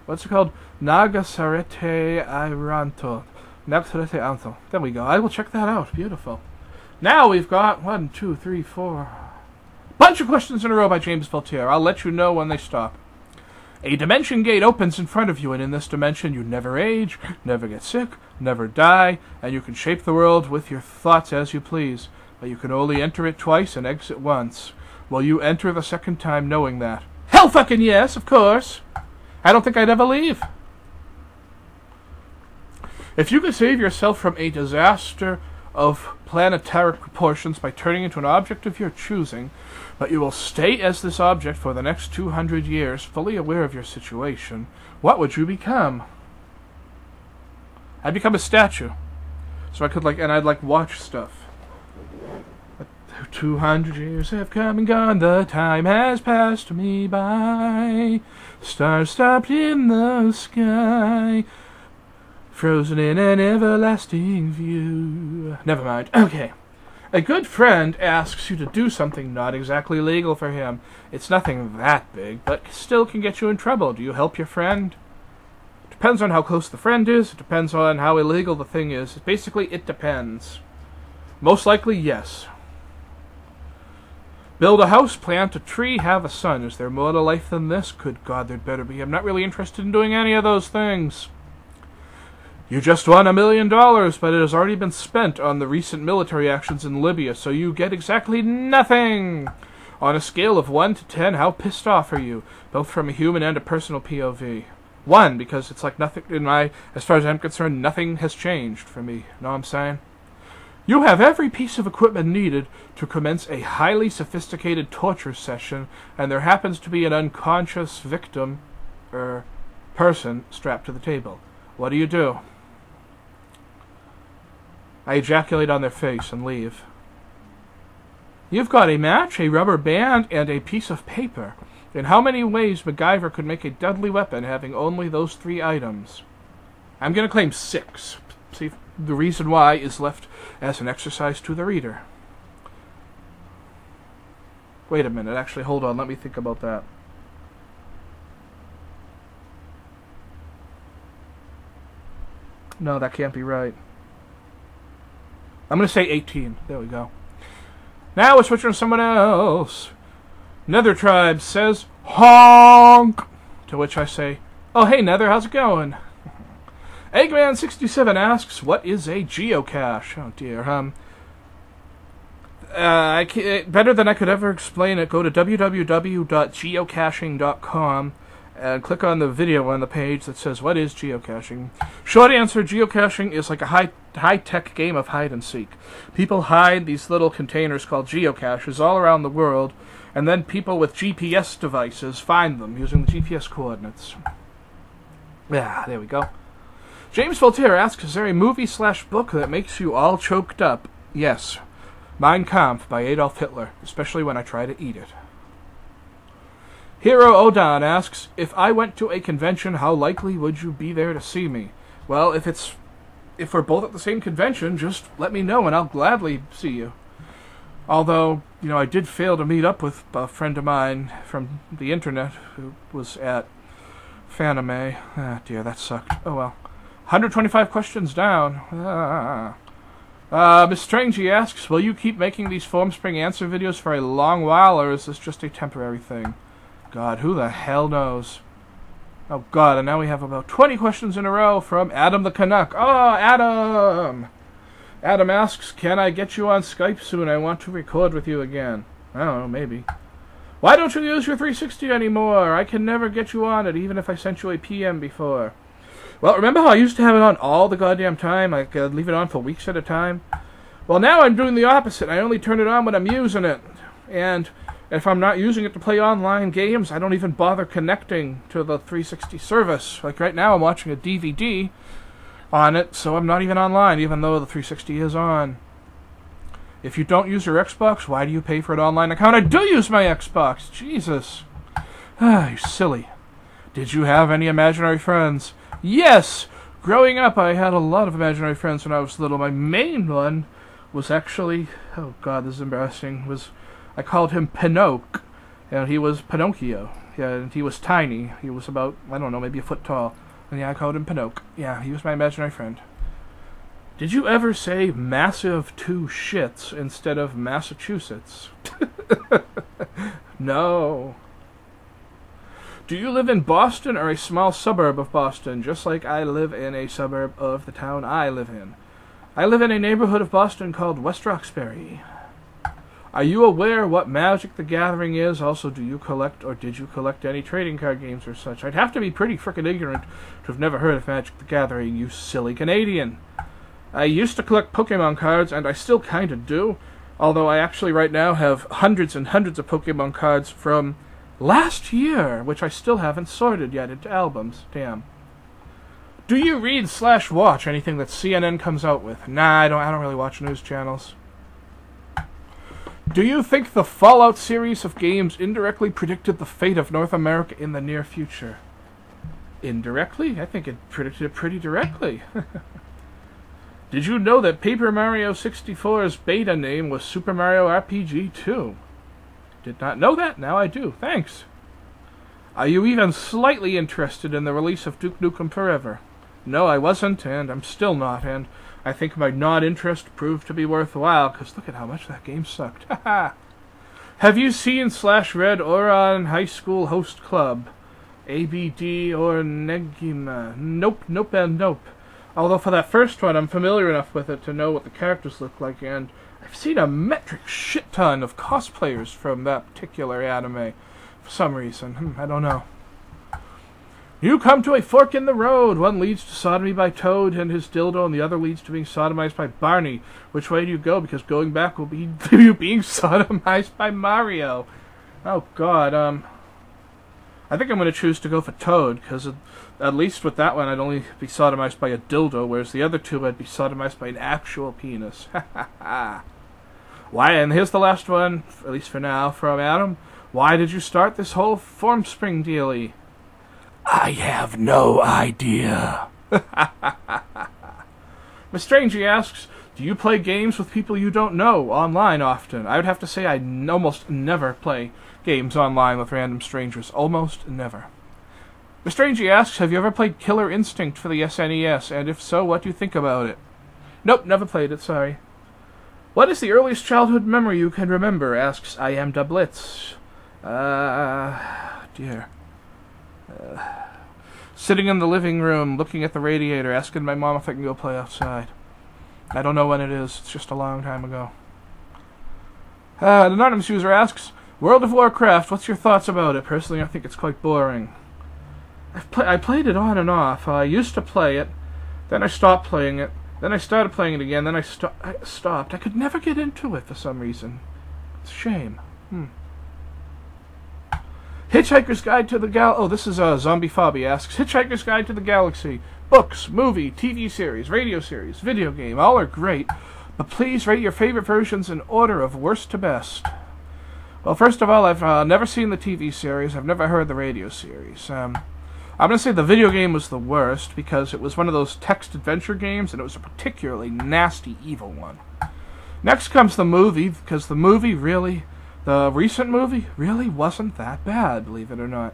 What's it called? Nagasarete Aranto. Nagasarete Aranto. There we go. I will check that out. Beautiful. Now we've got 1, 2, 3, 4. Bunch of questions in a row by James Voltaire. I'll let you know when they stop. A dimension gate opens in front of you, and in this dimension you never age, never get sick, never die, and you can shape the world with your thoughts as you please. But you can only enter it twice and exit once. Will you enter the second time knowing that? Hell fucking yes, of course! I don't think I'd ever leave. If you could save yourself from a disaster of planetary proportions by turning into an object of your choosing, but you will stay as this object for the next 200 years, fully aware of your situation, what would you become? I'd become a statue. So I could, I'd watch stuff. 200 years have come and gone, the time has passed me by. Stars stopped in the sky, frozen in an everlasting view. Never mind. Okay. A good friend asks you to do something not exactly legal for him. It's nothing that big, but still can get you in trouble. Do you help your friend? Depends on how close the friend is. It depends on how illegal the thing is. Basically, it depends. Most likely, yes. Build a house, plant a tree, have a son. Is there more to life than this? Good God, there'd better be. I'm not really interested in doing any of those things. You just won $1 million, but it has already been spent on the recent military actions in Libya, so you get exactly nothing. On a scale of 1 to 10, how pissed off are you? Both from a human and a personal POV. 1, because it's like nothing as far as I'm concerned, nothing has changed for me. Know what I'm saying? You have every piece of equipment needed to commence a highly sophisticated torture session, and there happens to be an unconscious victim, person, strapped to the table. What do you do? I ejaculate on their face and leave. You've got a match, a rubber band, and a piece of paper. In how many ways MacGyver could make a deadly weapon having only those 3 items? I'm going to claim 6. See if the reason why is left as an exercise to the reader. Wait a minute, actually, hold on, let me think about that. No, that can't be right. I'm going to say 18. There we go. Now we're switching to someone else. Nether Tribe says, honk! To which I say, oh, hey, Nether, how's it going? Eggman67 asks, what is a geocache? Oh, dear. Better than I could ever explain it, go to www.geocaching.com and click on the video on the page that says, what is geocaching? Short answer, geocaching is like a high-tech game of hide-and-seek. People hide these little containers called geocaches all around the world, and then people with GPS devices find them using the GPS coordinates. Yeah, there we go. James Voltaire asks, is there a movie/book that makes you all choked up? Yes. Mein Kampf by Adolf Hitler, especially when I try to eat it. Hero Odan asks, if I went to a convention, how likely would you be there to see me? Well, if we're both at the same convention, just let me know and I'll gladly see you. Although, I did fail to meet up with a friend of mine from the internet who was at Fanime. Ah, dear, that sucked. Oh well. 125 questions down. Miss Strangey asks, will you keep making these Formspring answer videos for a long while, or is this just a temporary thing? God, who the hell knows? Oh, God, and now we have about 20 questions in a row from Adam the Canuck. Oh, Adam! Adam asks, can I get you on Skype soon? I want to record with you again. I don't know, maybe. Why don't you use your 360 anymore? I can never get you on it, even if I sent you a PM before. Well, remember how I used to have it on all the goddamn time? I could leave it on for weeks at a time? Well, now I'm doing the opposite. I only turn it on when I'm using it. And if I'm not using it to play online games, I don't even bother connecting to the 360 service. Like right now, I'm watching a DVD on it, so I'm not even online, even though the 360 is on. If you don't use your Xbox, why do you pay for an online account? I do use my Xbox! Jesus. Ah, you silly. Did you have any imaginary friends? Yes! Growing up, I had a lot of imaginary friends when I was little. My main one was actually, oh God, this is embarrassing, I called him Pinocchio, and he was Pinocchio. Yeah, and he was tiny. He was about, I don't know, maybe a foot tall. And yeah, I called him Pinocchio. Yeah, he was my imaginary friend. Did you ever say massive 2 shits instead of Massachusetts? No. Do you live in Boston or a small suburb of Boston, just like I live in a suburb of the town I live in? I live in a neighborhood of Boston called West Roxbury. Are you aware what Magic the Gathering is? Also, do you collect or did you collect any trading card games or such? I'd have to be pretty frickin' ignorant to have never heard of Magic the Gathering, you silly Canadian. I used to collect Pokemon cards, and I still kinda do, although I actually right now have hundreds and hundreds of Pokemon cards from last year, which I still haven't sorted yet into albums. Damn. Do you read/watch anything that CNN comes out with? Nah, I don't really watch news channels. Do you think the Fallout series of games indirectly predicted the fate of North America in the near future? Indirectly? I think it predicted it pretty directly. Did you know that Paper Mario 64's beta name was Super Mario RPG 2? Did not know that, now I do. Thanks. Are you even slightly interested in the release of Duke Nukem Forever? No, I wasn't, and I'm still not, and I think my non-interest proved to be worthwhile, because look at how much that game sucked. Haha. Have you seen/read Ouran High School Host Club? ABD or Negima? Nope, nope, and nope. Although for that first one, I'm familiar enough with it to know what the characters look like, and I've seen a metric shit ton of cosplayers from that particular anime. For some reason. I don't know. You come to a fork in the road. One leads to sodomy by Toad and his dildo, and the other leads to being sodomized by Barney. Which way do you go? Because going back will be you being sodomized by Mario. Oh, God, I think I'm going to choose to go for Toad, because at least with that one I'd only be sodomized by a dildo, whereas the other two I'd be sodomized by an actual penis. Ha ha ha. Why, and here's the last one, at least for now, from Adam. Why did you start this whole Formspring dealie? I have no idea. Miss Strangey asks, do you play games with people you don't know online often? I would have to say I almost never play games online with random strangers. Almost never. Miss Strangey asks, have you ever played Killer Instinct for the SNES? And if so, what do you think about it? Nope, never played it, sorry. What is the earliest childhood memory you can remember? Asks I Am Dublitz. Dear. Sitting in the living room, looking at the radiator, asking my mom if I can go play outside. I don't know when it is. It's just a long time ago. An anonymous user asks, World of Warcraft, what's your thoughts about it? Personally, I think it's quite boring. I played it on and off. I used to play it, then I stopped playing it, then I started playing it again, then I stopped. I could never get into it for some reason. It's a shame. Hitchhiker's Guide to the Oh, this is Zombie Fobby asks, Hitchhiker's Guide to the Galaxy. Books, movie, TV series, radio series, video game, all are great, but please rate your favorite versions in order of worst to best. Well, first of all, I've never seen the TV series. I've never heard the radio series. I'm going to say the video game was the worst because it was one of those text adventure games, and it was a particularly nasty, evil one. Next comes the movie, because the recent movie really wasn't that bad, believe it or not.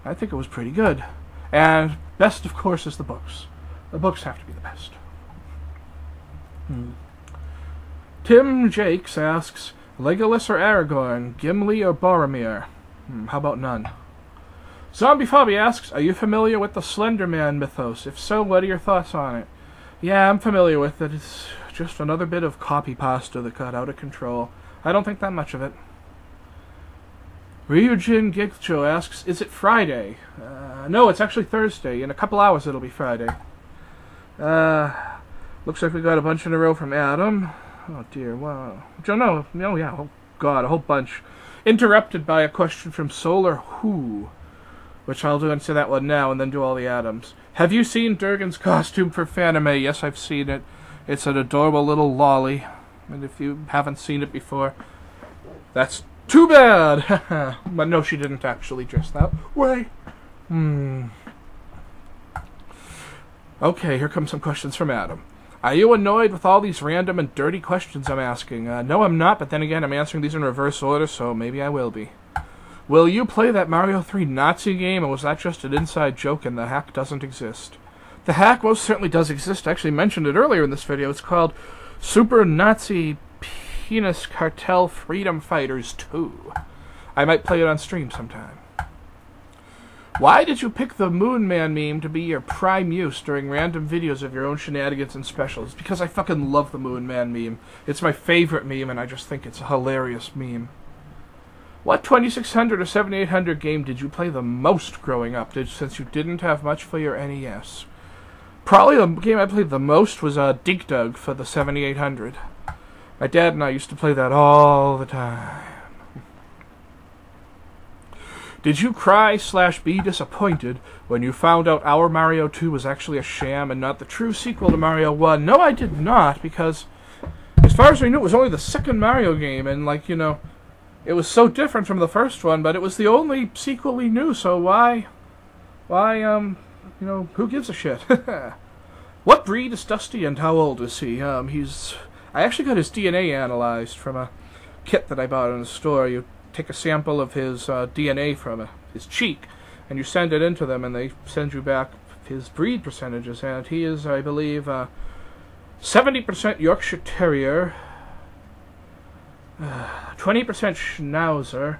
I think it was pretty good. And best, of course, is the books. The books have to be the best. Tim Jakes asks, Legolas or Aragorn, Gimli or Boromir? How about none? Zombie Fobby asks, are you familiar with the Slender Man mythos? If so, what are your thoughts on it? Yeah, I'm familiar with it. It's just another bit of copy pasta that got out of control. I don't think that much of it. Ryujin Gigcho asks, is it Friday? No, it's actually Thursday. In a couple hours it'll be Friday. Looks like we got a bunch in a row from Adam. Oh dear, wow. No, yeah, oh god, a whole bunch. Interrupted by a question from Solar Who, which I'll answer that one now and then do all the Adams. Have you seen Durgan's costume for Fanime? Yes, I've seen it. It's an adorable little lolly. And if you haven't seen it before, that's too bad! But no, she didn't actually dress that way. Okay, here come some questions from Adam. Are you annoyed with all these random and dirty questions I'm asking? No, I'm not, but then again, I'm answering these in reverse order, so maybe I will be. Will you play that Mario 3 Nazi game, or was that just an inside joke and the hack doesn't exist? The hack most certainly does exist. I actually mentioned it earlier in this video. It's called Super Nazi Penis Cartel Freedom Fighters 2. I might play it on stream sometime. Why did you pick the Moon Man meme to be your prime use during random videos of your own shenanigans and specials? Because I fucking love the Moon Man meme. It's my favorite meme, and I just think it's a hilarious meme. What 2600 or 7800 game did you play the most growing up, since you didn't have much for your NES? Probably the game I played the most was Dig Dug for the 7800. My dad and I used to play that all the time. Did you cry/be disappointed when you found out our Mario 2 was actually a sham and not the true sequel to Mario 1? No, I did not, because as far as we knew, it was only the second Mario game, and, like, you know, it was so different from the first one, but it was the only sequel we knew, so why, you know, who gives a shit? What breed is Dusty and how old is he? I actually got his DNA analyzed from a kit that I bought in the store. You take a sample of his DNA from his cheek, and you send it into them, and they send you back his breed percentages, and he is, I believe, 70% Yorkshire Terrier, 20% Schnauzer,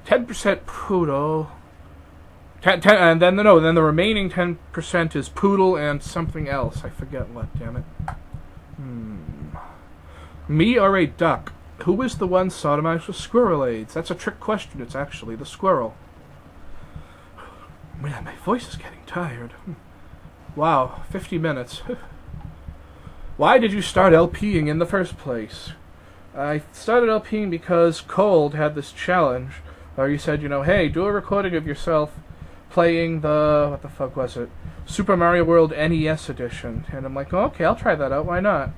10% Poodle, and then the remaining 10% is Poodle and something else. I forget what, damn it. Me or a duck? Who is the one sodomized with squirrel AIDS? That's a trick question. It's actually the squirrel. Man, my voice is getting tired. Wow, 50 minutes. Why did you start LPing in the first place? I started LPing because Cold had this challenge Or you said, hey, do a recording of yourself playing the, what the fuck was it? Super Mario World NES edition. And I'm like, oh, okay, I'll try that out, why not?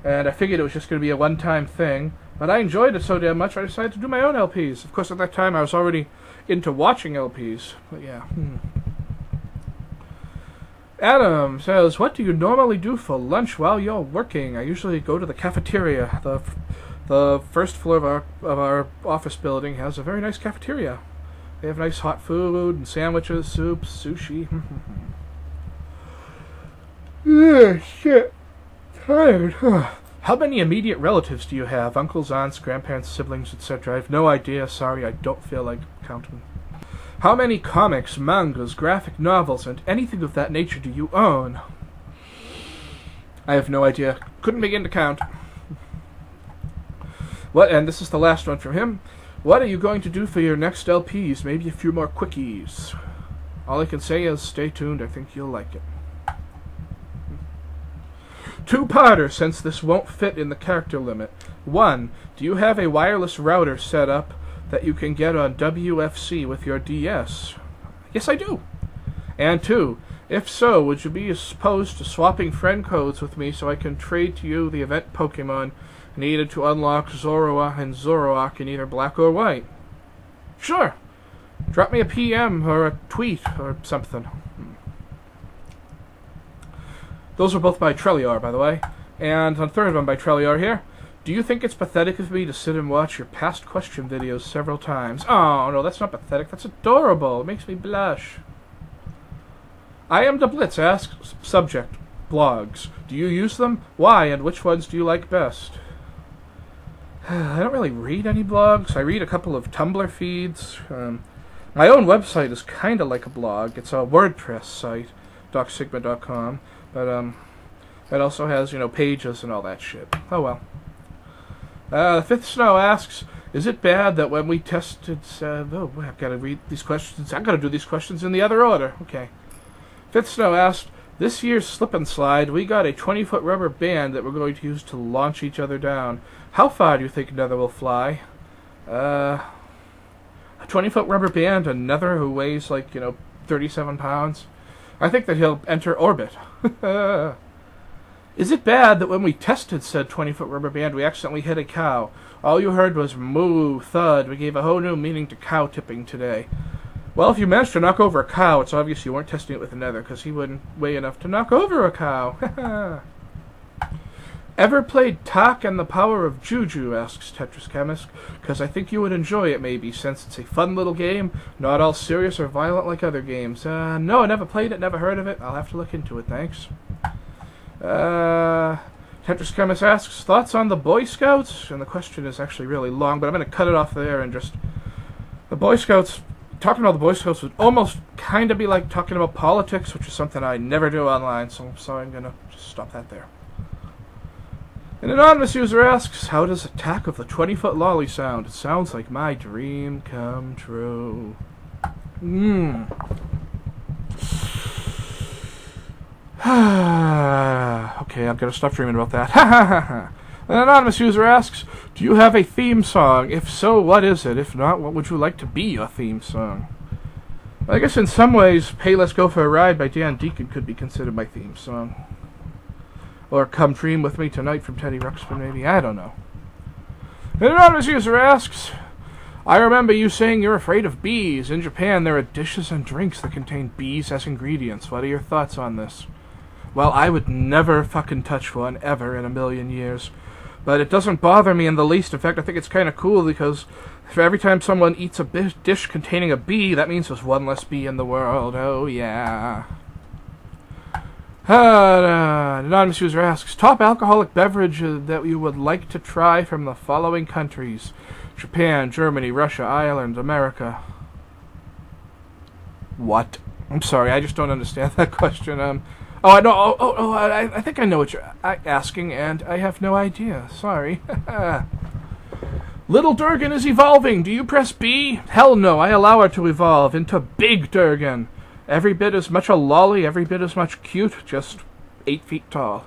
And I figured it was just going to be a one-time thing, but I enjoyed it so damn much I decided to do my own LPs. Of course, at that time I was already into watching LPs, but yeah. Adam says, what do you normally do for lunch while you're working? I usually go to the cafeteria. The first floor of our office building has a very nice cafeteria. They have nice hot food and sandwiches, soups, sushi. Shit. Tired. How many immediate relatives do you have? Uncles, aunts, grandparents, siblings, etc. I have no idea. Sorry, I don't feel like counting. How many comics, mangas, graphic novels, and anything of that nature do you own? I have no idea. Couldn't begin to count. And this is the last one from him. What are you going to do for your next LPs? Maybe a few more quickies. All I can say is stay tuned. I think you'll like it. Two-parter, since this won't fit in the character limit. 1. Do you have a wireless router set up that you can get on WFC with your DS? Yes, I do. And 2. If so, would you be opposed to swapping friend codes with me so I can trade to you the event Pokemon needed to unlock Zoroark and Zoroark in either black or white? Sure. Drop me a PM or a tweet or something. Those were both by Trelliar, by the way. And a third one by Trelliar here. Do you think it's pathetic of me to sit and watch your past question videos several times? Oh, no, that's not pathetic. That's adorable. It makes me blush. I am the Blitz. Asks subject. Blogs. Do you use them? Why, and which ones do you like best? I don't really read any blogs. I read a couple of Tumblr feeds. My own website is kind of like a blog. It's a WordPress site, docsigma.com. But it also has, pages and all that shit. Oh well. The Fifth Snow asks, is it bad that when we tested... I've got to read these questions. I've got to do these questions in the other order. Okay. Fifth Snow asked, this year's Slip and Slide, we got a 20-foot rubber band that we're going to use to launch each other down. How far do you think Nether will fly? A 20-foot rubber band, a Nether who weighs, 37 pounds? I think that he'll enter orbit. Is it bad that when we tested said 20-foot rubber band, we accidentally hit a cow? All you heard was moo, thud. We gave a whole new meaning to cow tipping today. Well, if you managed to knock over a cow, it's obvious you weren't testing it with a Nether, because he wouldn't weigh enough to knock over a cow. Ever played Tak and the Power of Juju, asks Tetris Chemist, because I think you would enjoy it maybe, since it's a fun little game, not all serious or violent like other games. No, I never played it, never heard of it. I'll have to look into it, thanks. Tetris Chemist asks, thoughts on the Boy Scouts? And the question is actually really long, but I'm going to cut it off there and just... The Boy Scouts, talking about the Boy Scouts would almost kind of be like talking about politics, which is something I never do online, so I'm going to just stop that there. An anonymous user asks, how does Attack of the 20-foot lolly sound? It sounds like my dream come true. Okay, I'm going to stop dreaming about that. An anonymous user asks, do you have a theme song? If so, what is it? If not, what would you like to be your theme song? I guess in some ways, Pay Let's Go for a Ride by Dan Deacon could be considered my theme song. Or Come Dream With Me Tonight from Teddy Ruxpin, maybe. I don't know. An anonymous user asks, I remember you saying you're afraid of bees. In Japan, there are dishes and drinks that contain bees as ingredients. What are your thoughts on this? Well, I would never fucking touch one, ever, in a million years. But it doesn't bother me in the least. In fact, I think it's kind of cool because for every time someone eats a dish containing a bee, that means there's one less bee in the world. Oh, yeah. An anonymous user asks, top alcoholic beverage that you would like to try from the following countries. Japan, Germany, Russia, Ireland, America. What? I'm sorry, I just don't understand that question. I think I know what you're asking, and I have no idea. Sorry. Little Durgan is evolving. Do you press B? Hell no, I allow her to evolve into Big Durgan. Every bit as much a lolly, every bit as much cute, just 8 feet tall.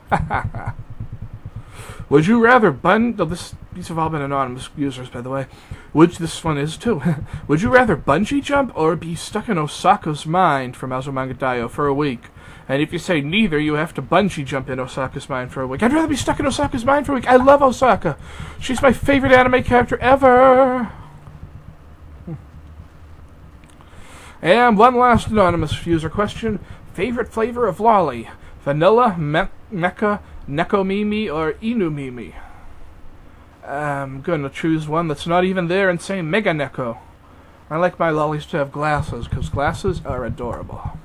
Would you rather these have all been anonymous users, by the way. This one is too. Would you rather bungee jump or be stuck in Osaka's mind from Azumanga Daioh for a week? And if you say neither, you have to bungee jump in Osaka's mind for a week. I'd rather be stuck in Osaka's mind for a week. I love Osaka. She's my favorite anime character ever. And one last anonymous user question. Favorite flavor of lolly? Vanilla, mecha, Nekomimi, or Inumimi? I'm going to choose one that's not even there and say Mega Neko. I like my lollies to have glasses, because glasses are adorable.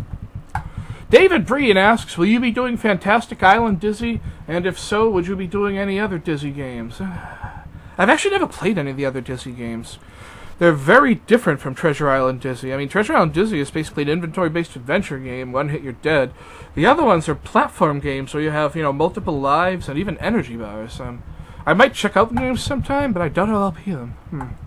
David Breen asks, will you be doing Fantastic Island Dizzy? And if so, would you be doing any other Dizzy games? I've actually never played any of the other Dizzy games. They're very different from Treasure Island Dizzy. I mean, Treasure Island Dizzy is basically an inventory-based adventure game. One hit, you're dead. The other ones are platform games where you have, multiple lives and even energy bars. I might check out the games sometime, but I doubt I'll play them.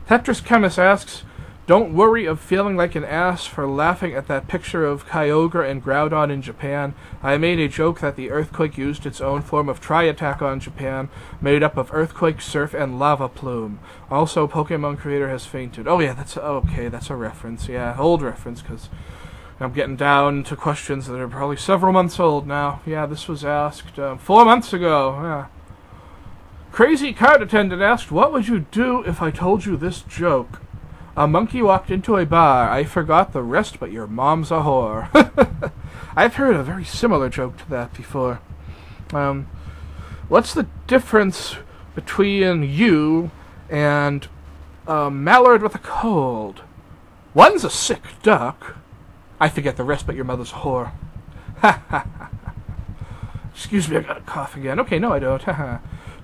Tetris Chemist asks, don't worry of feeling like an ass for laughing at that picture of Kyogre and Groudon in Japan. I made a joke that the earthquake used its own form of tri-attack on Japan, made up of earthquake, surf, and lava plume. Also, Pokemon creator has fainted. Oh yeah, that's a reference. Yeah, old reference, because I'm getting down to questions that are probably several months old now. Yeah, this was asked 4 months ago. Yeah. Crazy card attendant asked, what would you do if I told you this joke? A monkey walked into a bar. I forgot the rest, but your mom's a whore. I've heard a very similar joke to that before. What's the difference between you and a mallard with a cold? One's a sick duck. I forget the rest, but your mother's a whore. Ha ha ha. Excuse me, I got a cough again. Okay, no I don't.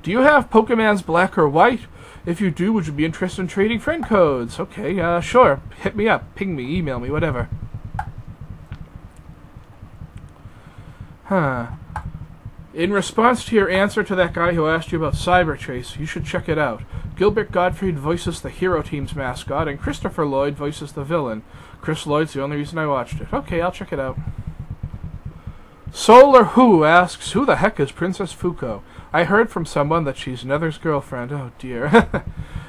Do you have Pokemon's black or white? If you do, would you be interested in trading friend codes? Okay, sure. Hit me up, ping me, email me, whatever. In response to your answer to that guy who asked you about Cybertrace, you should check it out. Gilbert Gottfried voices the Hero Team's mascot, and Christopher Lloyd voices the villain. Chris Lloyd's the only reason I watched it. Okay, I'll check it out. Solar Who asks, who the heck is Princess Fuko? I heard from someone that she's Nether's girlfriend. Oh, dear.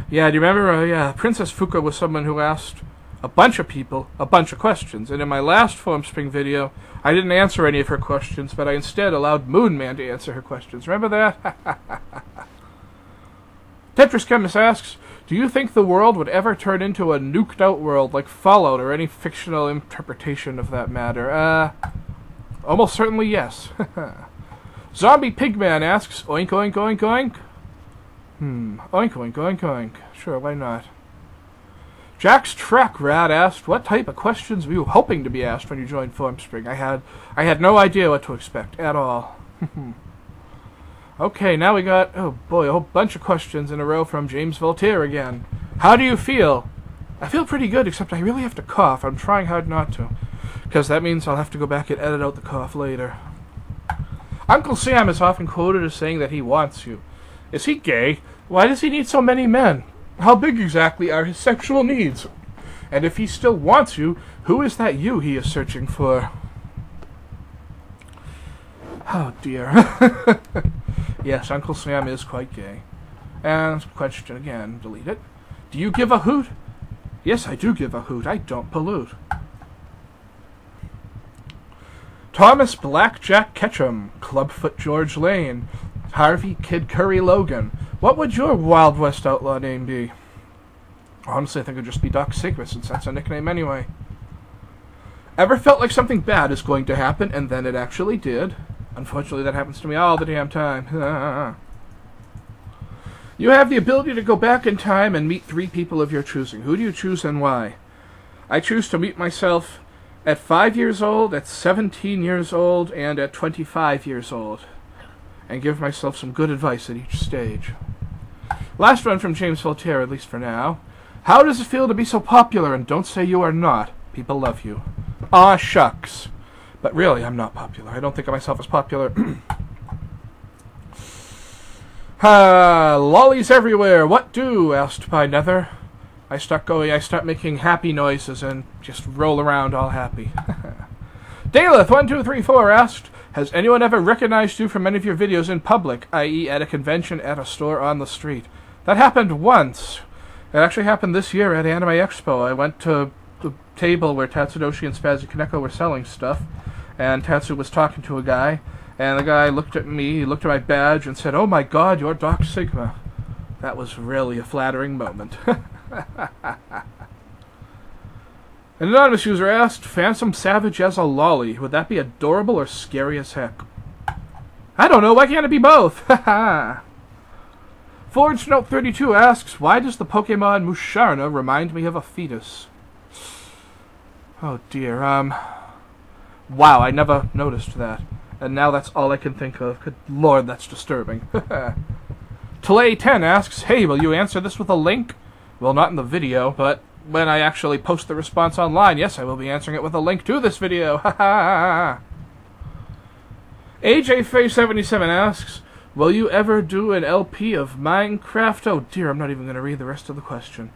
Yeah, do you remember? Princess Fuko was someone who asked a bunch of people a bunch of questions. And in my last Formspring video, I didn't answer any of her questions, but I instead allowed Moonman to answer her questions. Remember that? Tetris Chemist asks, do you think the world would ever turn into a nuked-out world like Fallout or any fictional interpretation of that matter? Almost certainly yes. Zombie Pigman asks, oink oink oink oink? Oink oink oink oink. Sure, why not? Jack's Track Rat asked, what type of questions were you hoping to be asked when you joined Formspring? I had no idea what to expect at all. Okay, now we got, oh boy, a whole bunch of questions in a row from James Voltaire again. How do you feel? I feel pretty good, except I really have to cough. I'm trying hard not to, because that means I'll have to go back and edit out the cough later. Uncle Sam is often quoted as saying that he wants you. Is he gay? Why does he need so many men? How big exactly are his sexual needs? And if he still wants you, who is that you he is searching for? Oh dear. Yes, Uncle Sam is quite gay. And question again, delete it. Do you give a hoot? Yes, I do give a hoot. I don't pollute. Thomas Blackjack Ketchum, Clubfoot George Lane, Harvey Kid Curry Logan. What would your Wild West outlaw name be? Honestly, I think it would just be Doc Secret, since that's a nickname anyway. Ever felt like something bad is going to happen, and then it actually did? Unfortunately, that happens to me all the damn time. You have the ability to go back in time and meet 3 people of your choosing. Who do you choose and why? I choose to meet myself at 5 years old, at 17 years old, and at 25 years old, and give myself some good advice at each stage. Last one from James Voltaire, at least for now. How does it feel to be so popular, and don't say you are not? People love you. Aw, shucks. But really, I'm not popular. I don't think of myself as popular. Lollies everywhere. What do? Asked by Nether. I start making happy noises and just roll around all happy. Daleth1234 asked, Has anyone ever recognized you from any of your videos in public, i.e. at a convention, at a store, on the street? That happened once. It actually happened this year at Anime Expo. I went to the table where Tatsudoshi and Spazzy Kaneko were selling stuff, and Tatsu was talking to a guy, and the guy looked at me, he looked at my badge, and said, "Oh my god, you're Doc Sigma." That was really a flattering moment. An anonymous user asked, Phantom Savage as a lolly. Would that be adorable or scary as heck? I don't know, why can't it be both? Haha. Forged Note 32 asks, why does the Pokemon Musharna remind me of a fetus? Oh dear, wow, I never noticed that. And now that's all I can think of. Good lord, that's disturbing. Talay10 asks, hey, will you answer this with a link? Well, not in the video, but when I actually post the response online, yes, I will be answering it with a link to this video. Ha ha! AJFay77 asks, will you ever do an LP of Minecraft? Oh dear, I'm not even going to read the rest of the question.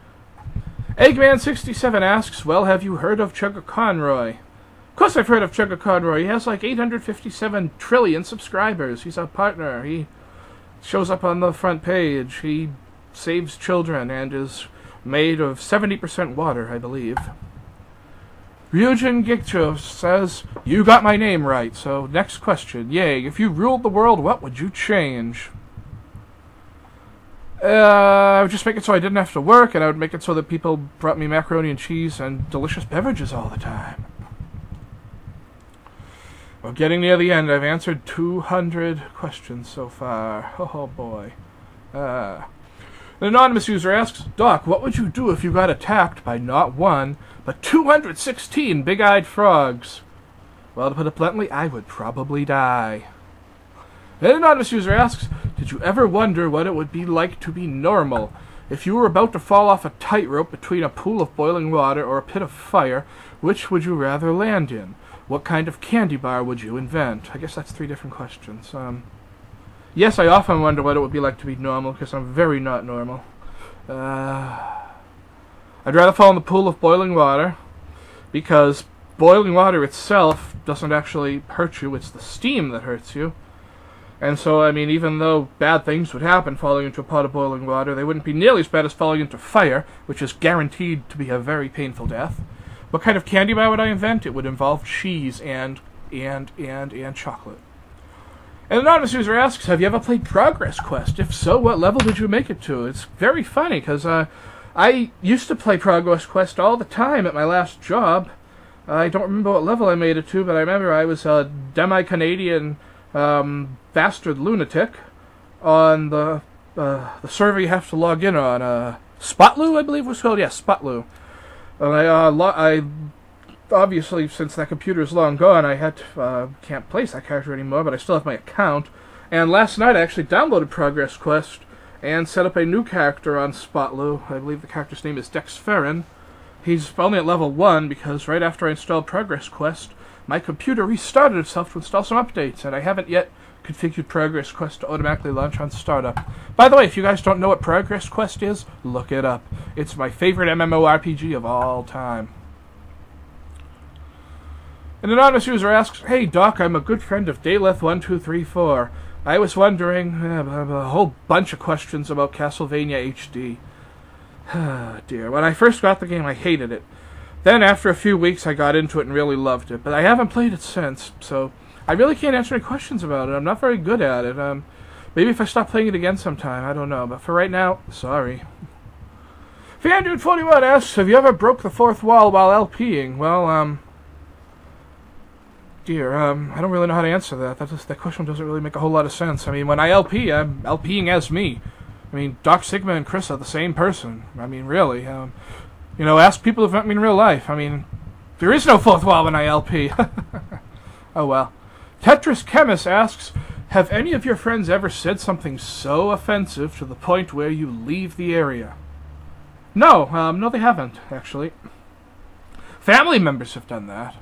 Eggman67 asks, well, have you heard of Chugga Conroy? Of course I've heard of Chugga Conroy. He has like 857 trillion subscribers. He's our partner. He shows up on the front page. He saves children and is made of 70% water, I believe. Ryujin Gikcho says, you got my name right. So, next question. Yay, if you ruled the world, what would you change? I would just make it so I didn't have to work, and I would make it so that people brought me macaroni and cheese and delicious beverages all the time. Well, getting near the end, I've answered 200 questions so far. Oh boy. An anonymous user asks, Doc, what would you do if you got attacked by not one, but 216 big-eyed frogs? Well, to put it bluntly, I would probably die. An anonymous user asks, did you ever wonder what it would be like to be normal? If you were about to fall off a tightrope between a pool of boiling water or a pit of fire, which would you rather land in? What kind of candy bar would you invent? I guess that's 3 different questions. Yes, I often wonder what it would be like to be normal, because I'm very not normal. I'd rather fall in the pool of boiling water, because boiling water itself doesn't actually hurt you, it's the steam that hurts you. And so, I mean, even though bad things would happen falling into a pot of boiling water, they wouldn't be nearly as bad as falling into fire, which is guaranteed to be a very painful death. What kind of candy bar would I invent? It would involve cheese and chocolate. An anonymous user asks, have you ever played Progress Quest? If so, what level did you make it to? It's very funny, because I used to play Progress Quest all the time at my last job. I don't remember what level I made it to, but I remember I was a demi-Canadian bastard lunatic on the server you have to log in on. Spotloo, I believe it was called? Yeah, Spotloo. And I obviously, since that computer is long gone, I can't place that character anymore, but I still have my account. And last night I actually downloaded Progress Quest and set up a new character on Spotloo. I believe the character's name is Dex Ferrin. He's only at level 1 because right after I installed Progress Quest, my computer restarted itself to install some updates, and I haven't yet configured Progress Quest to automatically launch on startup. By the way, if you guys don't know what Progress Quest is, look it up. It's my favorite MMORPG of all time. An anonymous user asks, hey Doc, I'm a good friend of Dayleth1234. I was wondering, a whole bunch of questions about Castlevania HD. Dear, when I first got the game I hated it. Then after a few weeks I got into it and really loved it, but I haven't played it since, so I really can't answer any questions about it. I'm not very good at it. Maybe if I stop playing it again sometime, I don't know, but for right now, sorry. FanDude41 asks, have you ever broke the 4th wall while LPing? Well, dear, I don't really know how to answer that. That question doesn't really make a whole lot of sense. I mean, when I LP, I'm LPing as me. I mean, Doc Sigma and Chris are the same person. I mean, really. You know, ask people who've met me in real life. I mean, there is no 4th wall when I LP. Oh well. Tetris Chemist asks, have any of your friends ever said something so offensive to the point where you leave the area? No, no they haven't, actually. Family members have done that.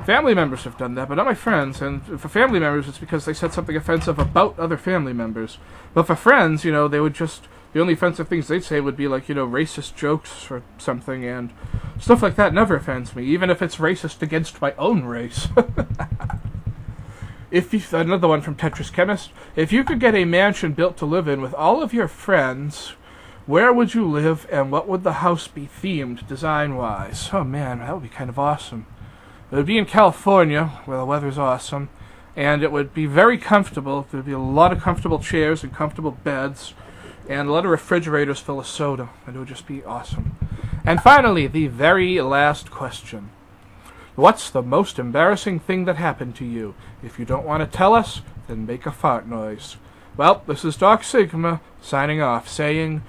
Family members have done that, but not my friends. And for family members, it's because they said something offensive about other family members. But for friends, you know, they would just... The only offensive things they'd say would be like, you know, racist jokes or something, and stuff like that never offends me, even if it's racist against my own race. Another one from Tetris Chemist. If you could get a mansion built to live in with all of your friends, where would you live, and what would the house be themed, design-wise? Oh man, that would be kind of awesome. It would be in California, where the weather's awesome, and it would be very comfortable. There would be a lot of comfortable chairs and comfortable beds, and a lot of refrigerators full of soda. It would just be awesome. And finally, the very last question. What's the most embarrassing thing that happened to you? If you don't want to tell us, then make a fart noise. Well, this is Doc Sigma, signing off, saying...